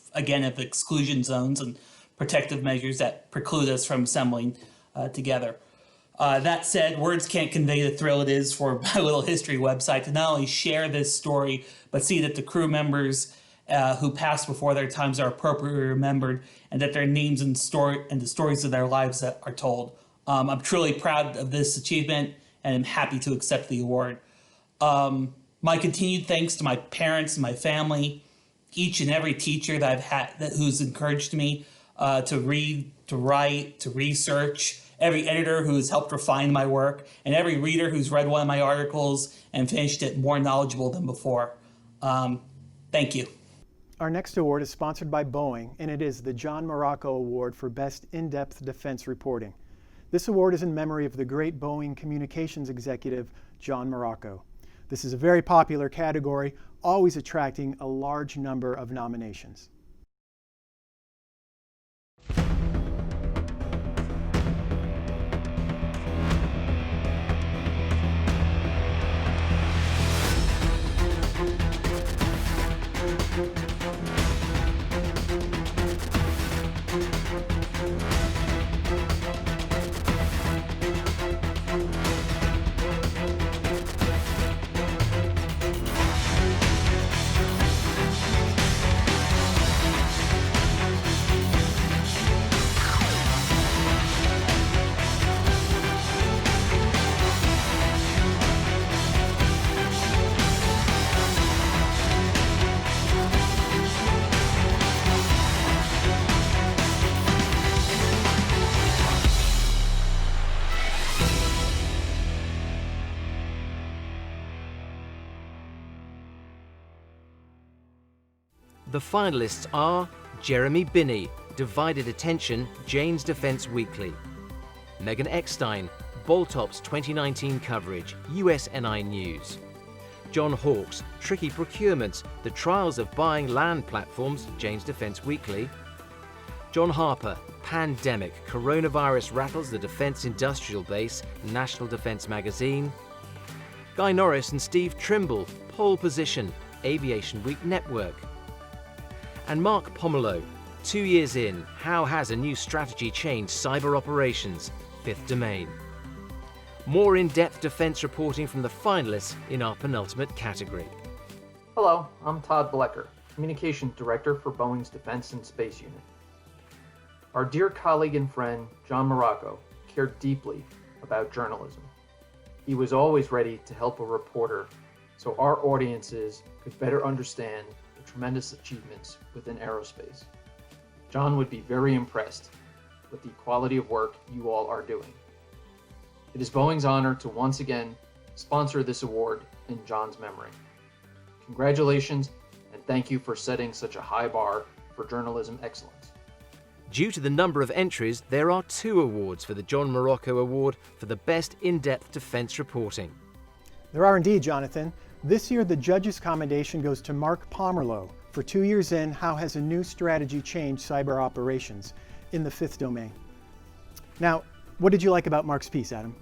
Speaker 22: exclusion zones and protective measures that preclude us from assembling together. That said, words can't convey the thrill it is for My Little History website to not only share this story, but see that the crew members who passed before their times are appropriately remembered and that their names and the stories of their lives that are told. I'm truly proud of this achievement and am happy to accept the award. My continued thanks to my parents and my family, each and every teacher that I've had who's encouraged me to read, to write, to research, every editor who's helped refine my work, and every reader who's read one of my articles and finished it more knowledgeable than before. Thank you.
Speaker 2: Our next award is sponsored by Boeing, and it is the John Morocco Award for Best In-Depth Defense Reporting. This award is in memory of the great Boeing communications executive, John Morocco. This is a very popular category, always attracting a large number of nominations.
Speaker 9: The finalists are Jeremy Binney, Divided Attention, Jane's Defense Weekly; Megan Eckstein, Boltop's 2019 coverage, USNI News; John Hawkes, Tricky Procurement, The Trials of Buying Land Platforms, Jane's Defense Weekly; John Harper, Pandemic, Coronavirus Rattles the Defense Industrial Base, National Defense Magazine; Guy Norris and Steve Trimble, Pole Position, Aviation Week Network; and Mark Pomelo, 2 years in, How Has a New Strategy Changed Cyber Operations, Fifth Domain. More in-depth defense reporting from the finalists in our penultimate category.
Speaker 4: Hello, I'm Todd Blecker, Communications Director for Boeing's Defense and Space Unit. Our dear colleague and friend, John Morocco, cared deeply about journalism. He was always ready to help a reporter so our audiences could better understand the tremendous achievements within aerospace. John would be very impressed with the quality of work you all are doing. It is Boeing's honor to once again sponsor this award in John's memory. Congratulations, and thank you for setting such a high bar for journalism excellence.
Speaker 9: Due to the number of entries, there are 2 awards for the John Morocco Award for the Best In-Depth Defense Reporting.
Speaker 2: There are indeed, Jonathan. This year, the judges' commendation goes to Mark Pomerleau for 2 years in, How Has a New Strategy Changed Cyber Operations, in the Fifth Domain. Now, what did you like about Mark's piece, Adam?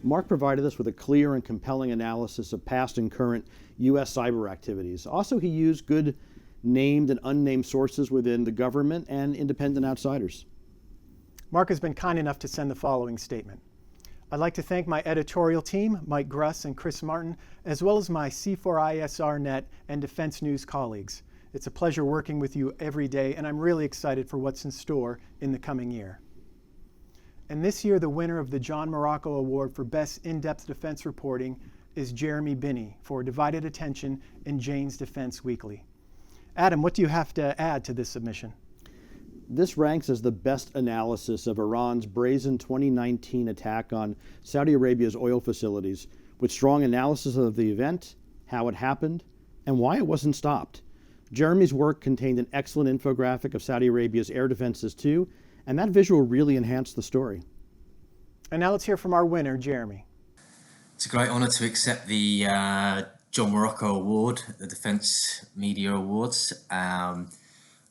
Speaker 3: Mark provided us with a clear and compelling analysis of past and current U.S. cyber activities. Also, he used good named and unnamed sources within the government and independent outsiders.
Speaker 2: Mark has been kind enough to send the following statement. I'd like to thank my editorial team, Mike Gruss and Chris Martin, as well as my C4ISRnet and Defense News colleagues. It's a pleasure working with you every day, and I'm really excited for what's in store in the coming year. And this year, the winner of the John Morocco Award for Best In-Depth Defense Reporting is Jeremy Binney for Divided Attention in Jane's Defense Weekly. Adam, what do you have to add to this submission?
Speaker 3: This ranks as the best analysis of Iran's brazen 2019 attack on Saudi Arabia's oil facilities, with strong analysis of the event, how it happened, and why it wasn't stopped. Jeremy's work contained an excellent infographic of Saudi Arabia's air defenses too, and that visual really enhanced the story.
Speaker 2: And now let's hear from our winner, Jeremy.
Speaker 7: It's a great honour to accept the John Morocco Award, the Defence Media Awards.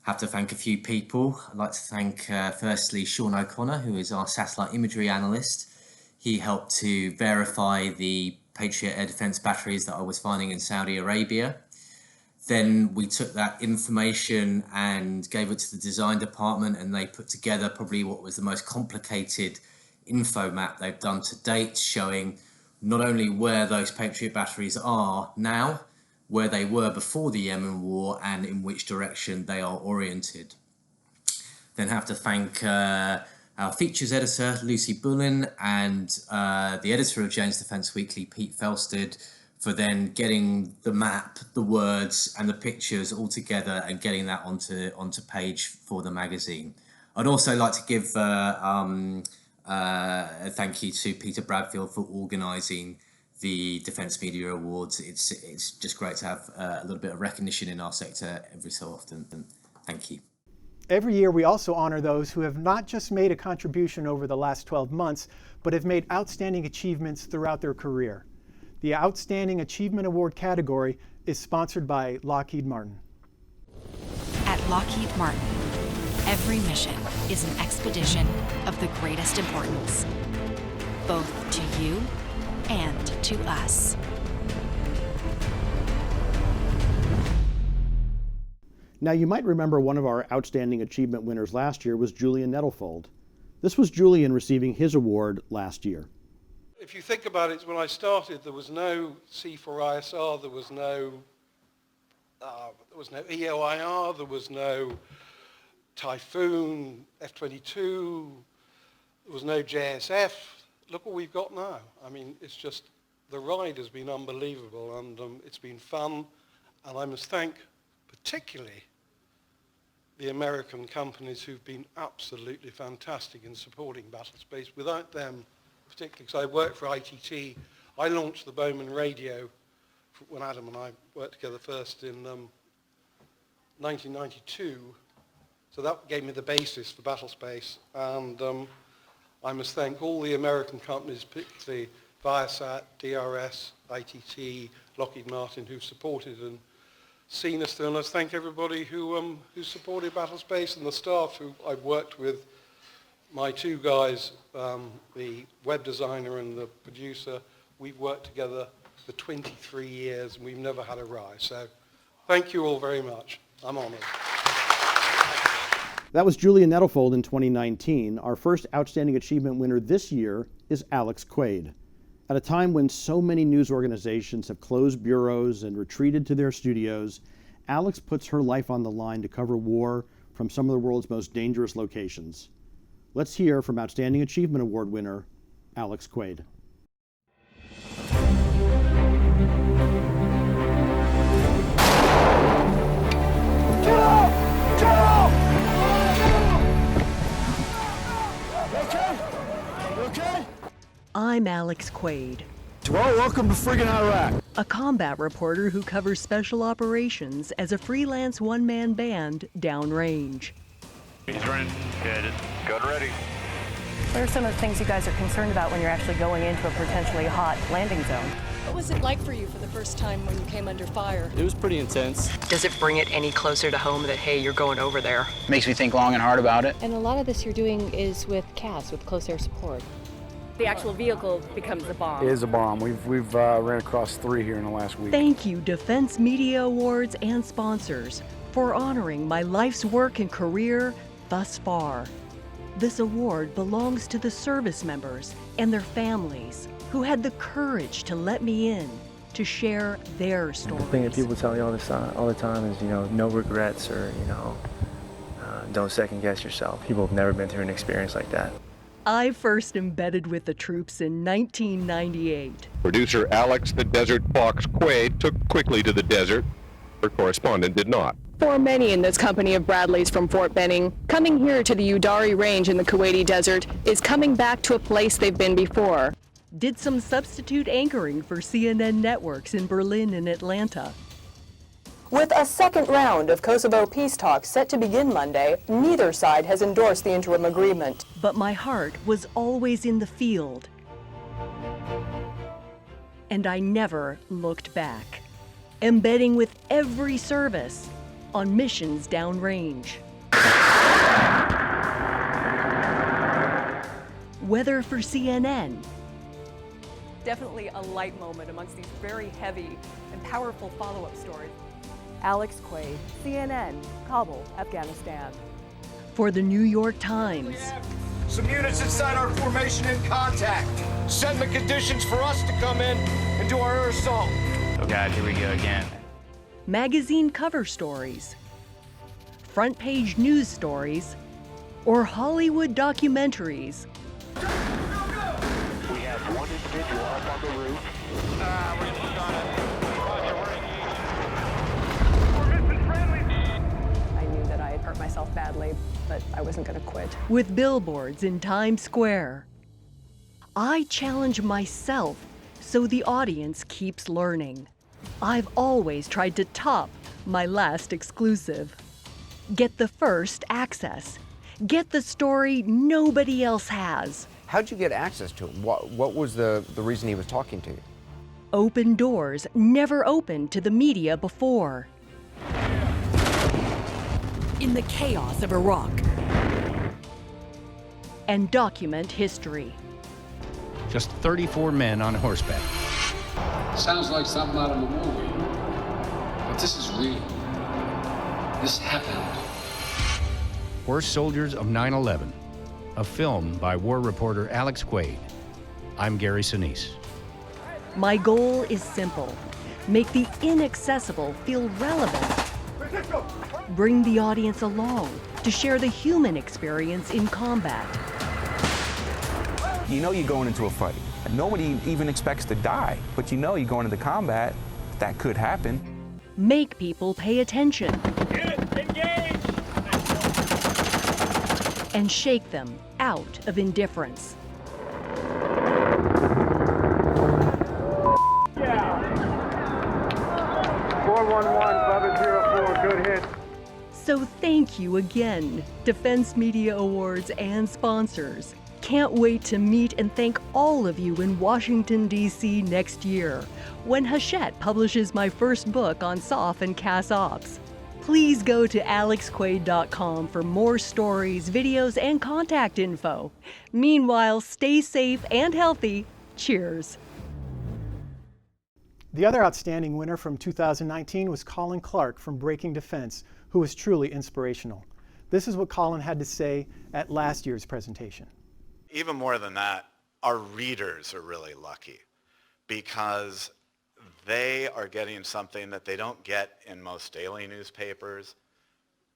Speaker 7: Have to thank a few people. I'd like to thank firstly Sean O'Connor, who is our satellite imagery analyst. He helped to verify the Patriot air defence batteries that I was finding in Saudi Arabia. Then we took that information and gave it to the design department, and they put together probably what was the most complicated info map they've done to date, showing not only where those Patriot batteries are now, where they were before the Yemen war, and in which direction they are oriented. Then have to thank our features editor, Lucy Bullen, and the editor of Jane's Defense Weekly, Pete Felsted, for then getting the map, the words, and the pictures all together and getting that onto page for the magazine. I'd also like to give a thank you to Peter Bradfield for organising the Defence Media Awards. It's just great to have a little bit of recognition in our sector every so often. Thank you.
Speaker 2: Every year we also honor those who have not just made a contribution over the last 12 months, but have made outstanding achievements throughout their career. The Outstanding Achievement Award category is sponsored by Lockheed Martin.
Speaker 23: At Lockheed Martin, every mission is an expedition of the greatest importance, both to you and to us.
Speaker 3: Now, you might remember one of our Outstanding Achievement winners last year was Julian Nettlefold. This was Julian receiving his award last year.
Speaker 24: If you think about it, when I started, there was no C4ISR, there was no EOIR, there was no Typhoon, F-22, there was no JSF. Look what we've got now. I mean, it's just, the ride has been unbelievable, and it's been fun, and I must thank particularly the American companies who've been absolutely fantastic in supporting Battlespace. Without them, particularly because I worked for ITT, I launched the Bowman radio when Adam and I worked together first in 1992. So that gave me the basis for Battlespace. And I must thank all the American companies, particularly Viasat, DRS, ITT, Lockheed Martin, who supported and seen us through. And let's thank everybody who supported Battlespace and the staff who I've worked with. My two guys, the web designer and the producer, we've worked together for 23 years and we've never had a rise. So thank you all very much. I'm honored.
Speaker 3: That was Julia Nettlefold in 2019. Our first Outstanding Achievement winner this year is Alex Quaid. At a time when so many news organizations have closed bureaus and retreated to their studios, Alex puts her life on the line to cover war from some of the world's most dangerous locations. Let's hear from Outstanding Achievement Award winner Alex Quaid.
Speaker 8: I'm Alex Quaid.
Speaker 10: Well, welcome to friggin' Iraq.
Speaker 8: A combat reporter who covers special operations as a freelance one-man band downrange.
Speaker 11: He's running. Good. Gun ready.
Speaker 12: What are some of the things you guys are concerned about when you're actually going into a potentially hot landing zone?
Speaker 25: What was it like for you for the first time when you came under fire?
Speaker 26: It was pretty intense.
Speaker 12: Does it bring it any closer to home that, hey, you're going over there?
Speaker 26: Makes me think long and hard about it.
Speaker 25: And a lot of this you're doing is with CAS, with Close Air Support. The actual vehicle becomes a bomb.
Speaker 10: It is a bomb. We've ran across 3 here in the last week.
Speaker 8: Thank you, Defense Media Awards and sponsors, for honoring my life's work and career thus far. This award belongs to the service members and their families who had the courage to let me in to share their stories.
Speaker 27: The thing that people tell me all the time is, no regrets or, don't second guess yourself. People have never been through an experience like that.
Speaker 8: I first embedded with the troops in 1998.
Speaker 28: Producer Alex the Desert Fox Quaid took quickly to the desert. Her correspondent did not.
Speaker 12: For many in this company of Bradleys from Fort Benning, coming here to the Udari Range in the Kuwaiti Desert is coming back to a place they've been before.
Speaker 8: Did some substitute anchoring for CNN networks in Berlin and Atlanta.
Speaker 12: With a second round of Kosovo peace talks set to begin Monday, neither side has endorsed the interim agreement.
Speaker 8: But my heart was always in the field. And I never looked back, embedding with every service on missions downrange. Whether for CNN,
Speaker 12: Definitely a light moment amongst these very heavy and powerful follow-up stories. Alex Quaid, CNN, Kabul, Afghanistan.
Speaker 8: for the New York Times,
Speaker 29: Some units inside our formation in contact. Send the conditions for us to come in and do our air assault.
Speaker 27: Oh God, here we go again.
Speaker 8: magazine cover stories, front page news stories, or Hollywood documentaries.
Speaker 29: We have one individual up on the roof. We're just on it.
Speaker 12: I knew that I had hurt myself badly, but I wasn't going to quit.
Speaker 8: With billboards in Times Square. I challenge myself so the audience keeps learning. I've always tried to top my last exclusive. Get the first access. Get the story nobody else has.
Speaker 30: How'd you get access to him? What was the reason he was talking to you?
Speaker 8: Open doors never opened to the media before.
Speaker 25: In the chaos of Iraq.
Speaker 8: And document history.
Speaker 31: Just 34 men on horseback.
Speaker 32: Sounds like something out of a movie, but this is real. This happened.
Speaker 31: Horse Soldiers of 9/11, a film by war reporter Alex Quaid. I'm Gary Sinise.
Speaker 8: My goal is simple. Make the inaccessible feel relevant. Bring the audience along to share the human experience in combat.
Speaker 33: You know you're going into a fight. Nobody even expects to die, but you know you're going into combat. That could happen.
Speaker 8: Make people pay attention.
Speaker 29: Engage!
Speaker 8: And shake them out of indifference.
Speaker 30: Yeah. 411-704, good hit.
Speaker 8: So thank you again, Defense Media Awards and sponsors. Can't wait to meet and thank all of you in Washington, D.C. next year, when Hachette publishes my first book on SOF and CAS Ops. Please go to alexquaid.com for more stories, videos, and contact info. Meanwhile, stay safe and healthy. Cheers.
Speaker 2: The other outstanding winner from 2019 was Colin Clark from Breaking Defense, who was truly inspirational. This is what Colin had to say at last year's presentation.
Speaker 1: Even more than that, our readers are really lucky because they are getting something that they don't get in most daily newspapers,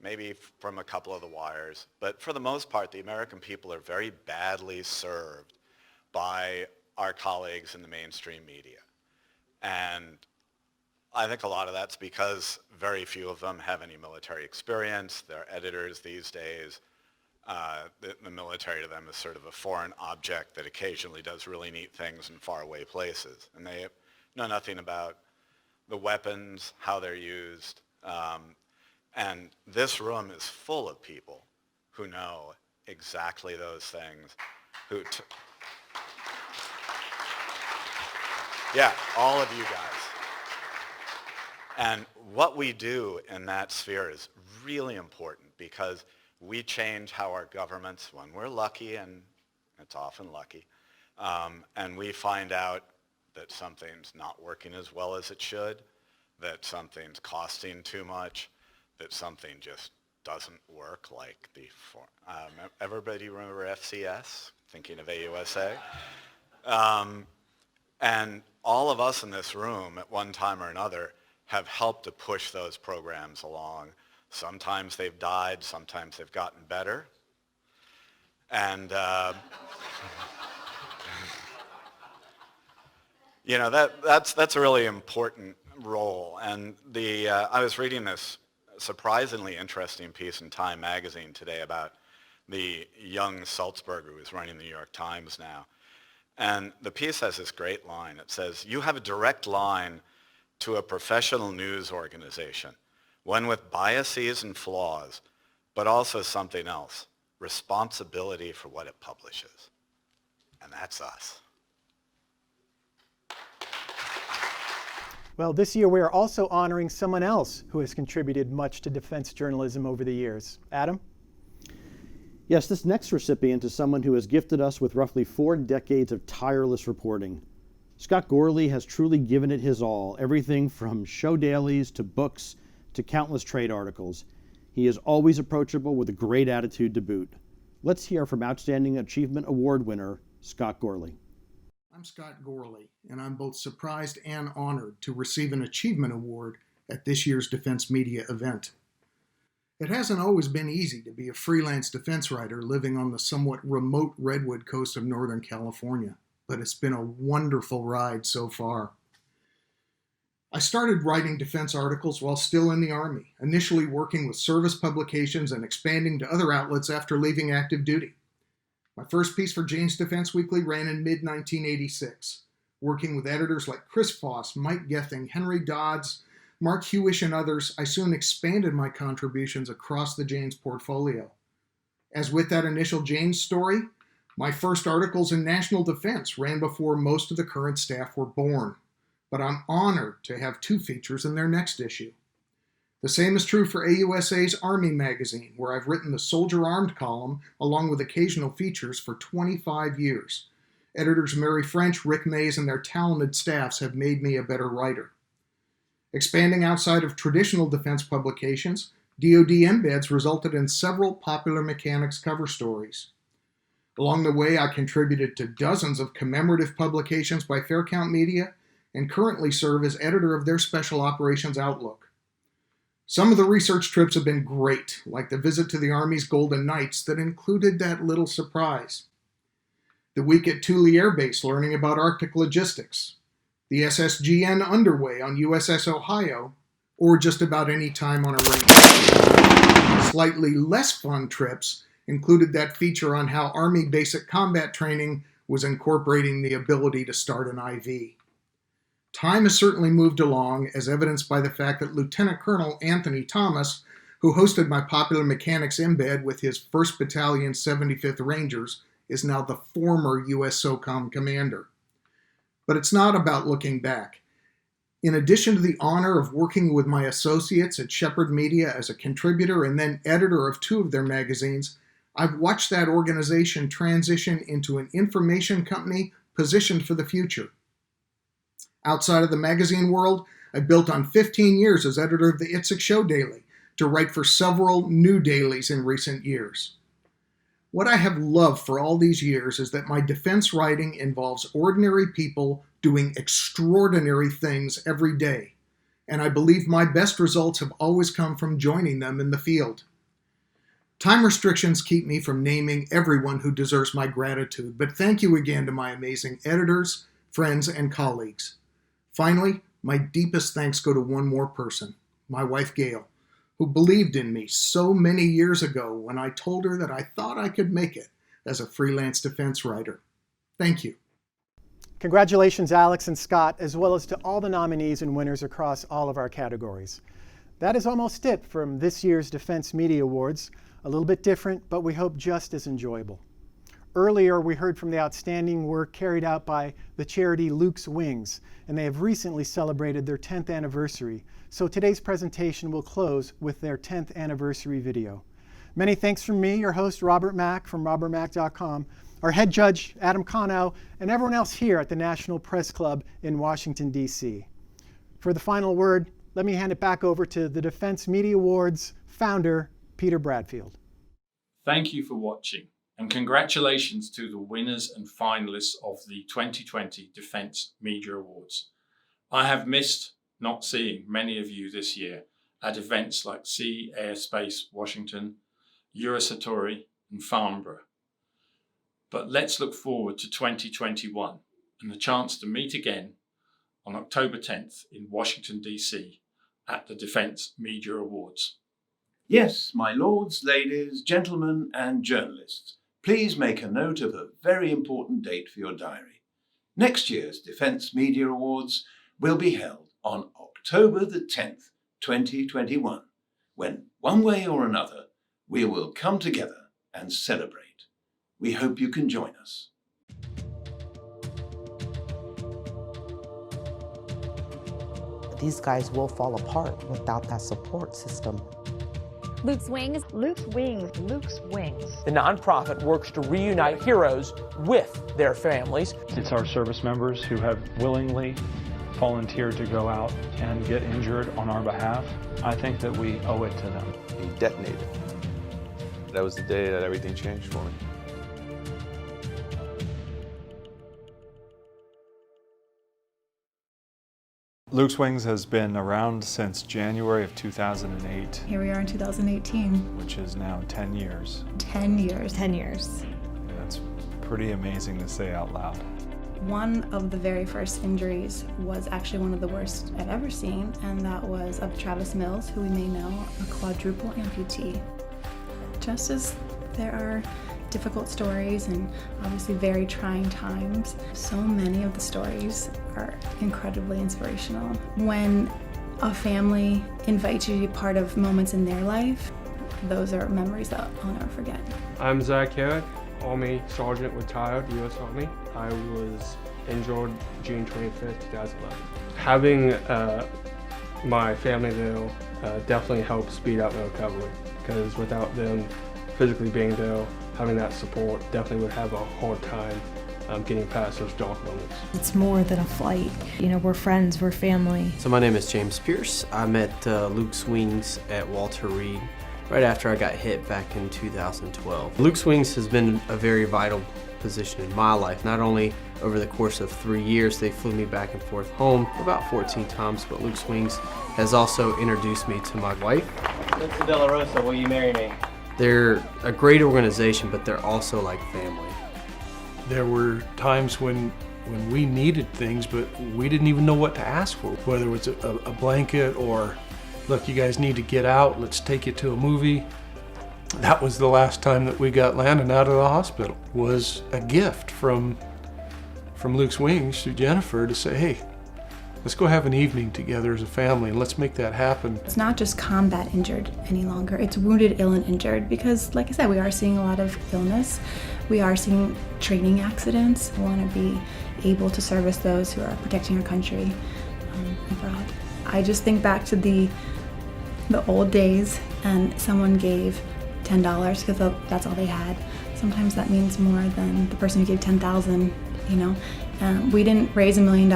Speaker 1: maybe from a couple of the wires. But for the most part, the American people are very badly served by our colleagues in the mainstream media. And I think a lot of that's because very few of them have any military experience. They're editors these days. The military to them is sort of a foreign object that occasionally does really neat things in faraway places. And they know nothing about the weapons, how they're used. And this room is full of people who know exactly those things. Yeah, all of you guys. And what we do in that sphere is really important because we change how our governments, when we're lucky, and it's often lucky, and we find out that something's not working as well as it should, that something's costing too much, that something just doesn't work like everybody remember FCS? Thinking of AUSA? And all of us in this room at one time or another have helped to push those programs along. Sometimes they've died, sometimes they've gotten better. And you know, that's a really important role. And I was reading this surprisingly interesting piece in Time magazine today about the young Sulzberger who's running the New York Times now. And the piece has this great line. It says, "You have a direct line to a professional news organization, one with biases and flaws, but also something else, responsibility for what it publishes." And that's us.
Speaker 2: Well, this year we are also honoring someone else who has contributed much to defense journalism over the years. Adam?
Speaker 3: Yes, this next recipient is someone who has gifted us with roughly 4 decades of tireless reporting. Scott Gourley has truly given it his all, everything from show dailies to books to countless trade articles. He is always approachable with a great attitude to boot. Let's hear from Outstanding Achievement Award winner, Scott Gourley.
Speaker 5: I'm Scott Gourley, and I'm both surprised and honored to receive an Achievement Award at this year's Defense Media event. It hasn't always been easy to be a freelance defense writer living on the somewhat remote Redwood coast of Northern California, but it's been a wonderful ride so far. I started writing defense articles while still in the Army, initially working with service publications and expanding to other outlets after leaving active duty. My first piece for Jane's Defense Weekly ran in mid-1986, working with editors like Chris Foss, Mike Gething, Henry Dodds, Mark Hewish, and others. I soon expanded my contributions across the Jane's portfolio. As with that initial Jane's story, my first articles in national defense ran before most of the current staff were born, but I'm honored to have 2 features in their next issue. The same is true for AUSA's Army magazine, where I've written the Soldier Armed column along with occasional features for 25 years. Editors Mary French, Rick Mays, and their talented staffs have made me a better writer. Expanding outside of traditional defense publications, DoD embeds resulted in several popular mechanics cover stories. Along the way, I contributed to dozens of commemorative publications by Faircount Media and currently serve as editor of their Special Operations Outlook. Some of the research trips have been great, like the visit to the Army's Golden Knights that included that little surprise. The week at Thule Air Base learning about Arctic logistics, the SSGN underway on USS Ohio, or just about any time on a range. Slightly less fun trips included that feature on how Army basic combat training was incorporating the ability to start an IV. Time has certainly moved along, as evidenced by the fact that Lieutenant Colonel Anthony Thomas, who hosted my Popular Mechanics embed with his 1st Battalion 75th Rangers, is now the former U.S. SOCOM commander. But it's not about looking back. In addition to the honor of working with my associates at Shepherd Media as a contributor and then editor of 2 of their magazines, I've watched that organization transition into an information company positioned for the future. Outside of the magazine world, I built on 15 years as editor of the Itzik Show Daily to write for several new dailies in recent years. What I have loved for all these years is that my defense writing involves ordinary people doing extraordinary things every day, and I believe my best results have always come from joining them in the field. Time restrictions keep me from naming everyone who deserves my gratitude, but thank you again to my amazing editors, friends, and colleagues. Finally, my deepest thanks go to one more person, my wife Gail, who believed in me so many years ago when I told her that I thought I could make it as a freelance defense writer. Thank you.
Speaker 2: Congratulations, Alex and Scott, as well as to all the nominees and winners across all of our categories. That is almost it from this year's Defense Media Awards. A little bit different, but we hope just as enjoyable. Earlier, we heard from the outstanding work carried out by the charity Luke's Wings, and they have recently celebrated their 10th anniversary. So today's presentation will close with their 10th anniversary video. Many thanks from me, your host, Robert Mack from robertmack.com, our head judge, Adam Cano, and everyone else here at the National Press Club in Washington, D.C. For the final word, let me hand it back over to the Defense Media Awards founder, Peter Bradfield.
Speaker 4: Thank you for watching, and congratulations to the winners and finalists of the 2020 Defense Media Awards. I have missed not seeing many of you this year at events like Sea Air Space Washington, Eurosatory, and Farnborough. But let's look forward to 2021 and the chance to meet again on October 10th in Washington, D.C. at the Defense Media Awards.
Speaker 6: Yes, my lords, ladies, gentlemen, and journalists, please make a note of a very important date for your diary. Next year's Defense Media Awards will be held on October the 10th, 2021, when, one way or another, we will come together and celebrate. We hope you can join us.
Speaker 9: These guys will fall apart without that support system.
Speaker 25: Luke's Wings. Luke's Wings. Luke's Wings.
Speaker 13: The nonprofit works to reunite heroes with their families.
Speaker 10: It's our service members who have willingly volunteered to go out and get injured on our behalf. I think that we owe it to them.
Speaker 14: He detonated. That was the day that everything changed for me.
Speaker 15: Luke's Wings has been around since January of 2008.
Speaker 16: Here we are in 2018.
Speaker 15: Which is now 10 years.
Speaker 16: 10 years. 10 years.
Speaker 15: That's pretty amazing to say out loud.
Speaker 16: One of the very first injuries was actually one of the worst I've ever seen, and that was of Travis Mills, who we may know, a quadruple amputee. Just as there are difficult stories and obviously very trying times, so many of the stories are incredibly inspirational. When a family invites you to be part of moments in their life, those are memories that I'll never forget.
Speaker 17: I'm Zach Herrick, Army Sergeant retired, U.S. Army. I was injured June 25th, 2011. Having my family there definitely helped speed up my recovery, because without them physically being there, having that support, definitely would have a hard time getting past those dark moments.
Speaker 18: It's more than a fight. You know, we're friends, we're family.
Speaker 19: So my name is James Pierce. I met Luke's Wings at Walter Reed right after I got hit back in 2012. Luke's Wings has been a very vital position in my life. Not only over the course of 3 years, they flew me back and forth home about 14 times, but Luke's Wings has also introduced me to my wife.
Speaker 20: Mr. De La Rosa, will you marry me?
Speaker 19: They're a great organization, but they're also like family.
Speaker 21: There were times when we needed things, but we didn't even know what to ask for, whether it was a blanket or, look, you guys need to get out, let's take you to a movie. That was the last time that we got Landon out of the hospital, was a gift from Luke's Wings to Jennifer to say, hey, Let's go have an evening together as a family and let's make that happen.
Speaker 16: It's not just combat injured any longer, it's wounded, ill, and injured because, like I said, we are seeing a lot of illness. We are seeing training accidents. We want to be able to service those who are protecting our country abroad. I just think back to the old days and someone gave $10 because that's all they had. Sometimes that means more than the person who gave $10,000, you know. We didn't raise $1 million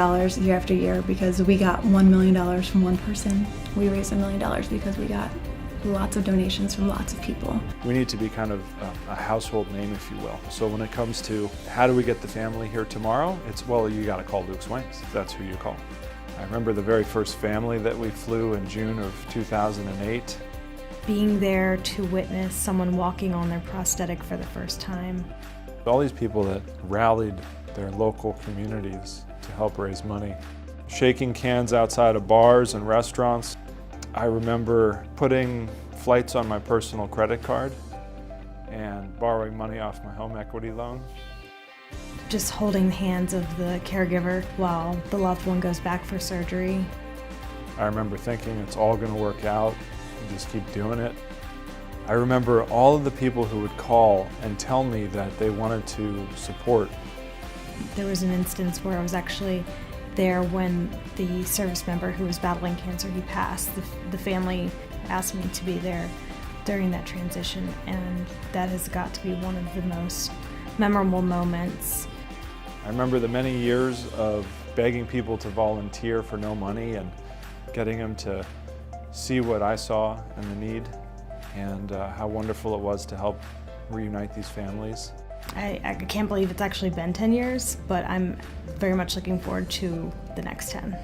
Speaker 16: year after year because we got $1 million from one person. We raised $1 million because we got lots of donations from lots of people.
Speaker 15: We need to be kind of a household name, if you will. So when it comes to how do we get the family here tomorrow, it's, well, you gotta call Luke's Wings. That's who you call. I remember the very first family that we flew in June of 2008.
Speaker 18: Being there to witness someone walking on their prosthetic for the first time.
Speaker 15: All these people that rallied their local communities to help raise money. Shaking cans outside of bars and restaurants. I remember putting flights on my personal credit card and borrowing money off my home equity loan.
Speaker 18: Just holding the hands of the caregiver while the loved one goes back for surgery.
Speaker 15: I remember thinking it's all going to work out and just keep doing it. I remember all of the people who would call and tell me that they wanted to support.
Speaker 18: There was an instance where I was actually there when the service member who was battling cancer, he passed. The family asked me to be there during that transition, and that has got to be one of the most memorable moments.
Speaker 15: I remember the many years of begging people to volunteer for no money and getting them to see what I saw and the need, and how wonderful it was to help reunite these families.
Speaker 18: I can't believe it's actually been 10 years, but I'm very much looking forward to the next 10.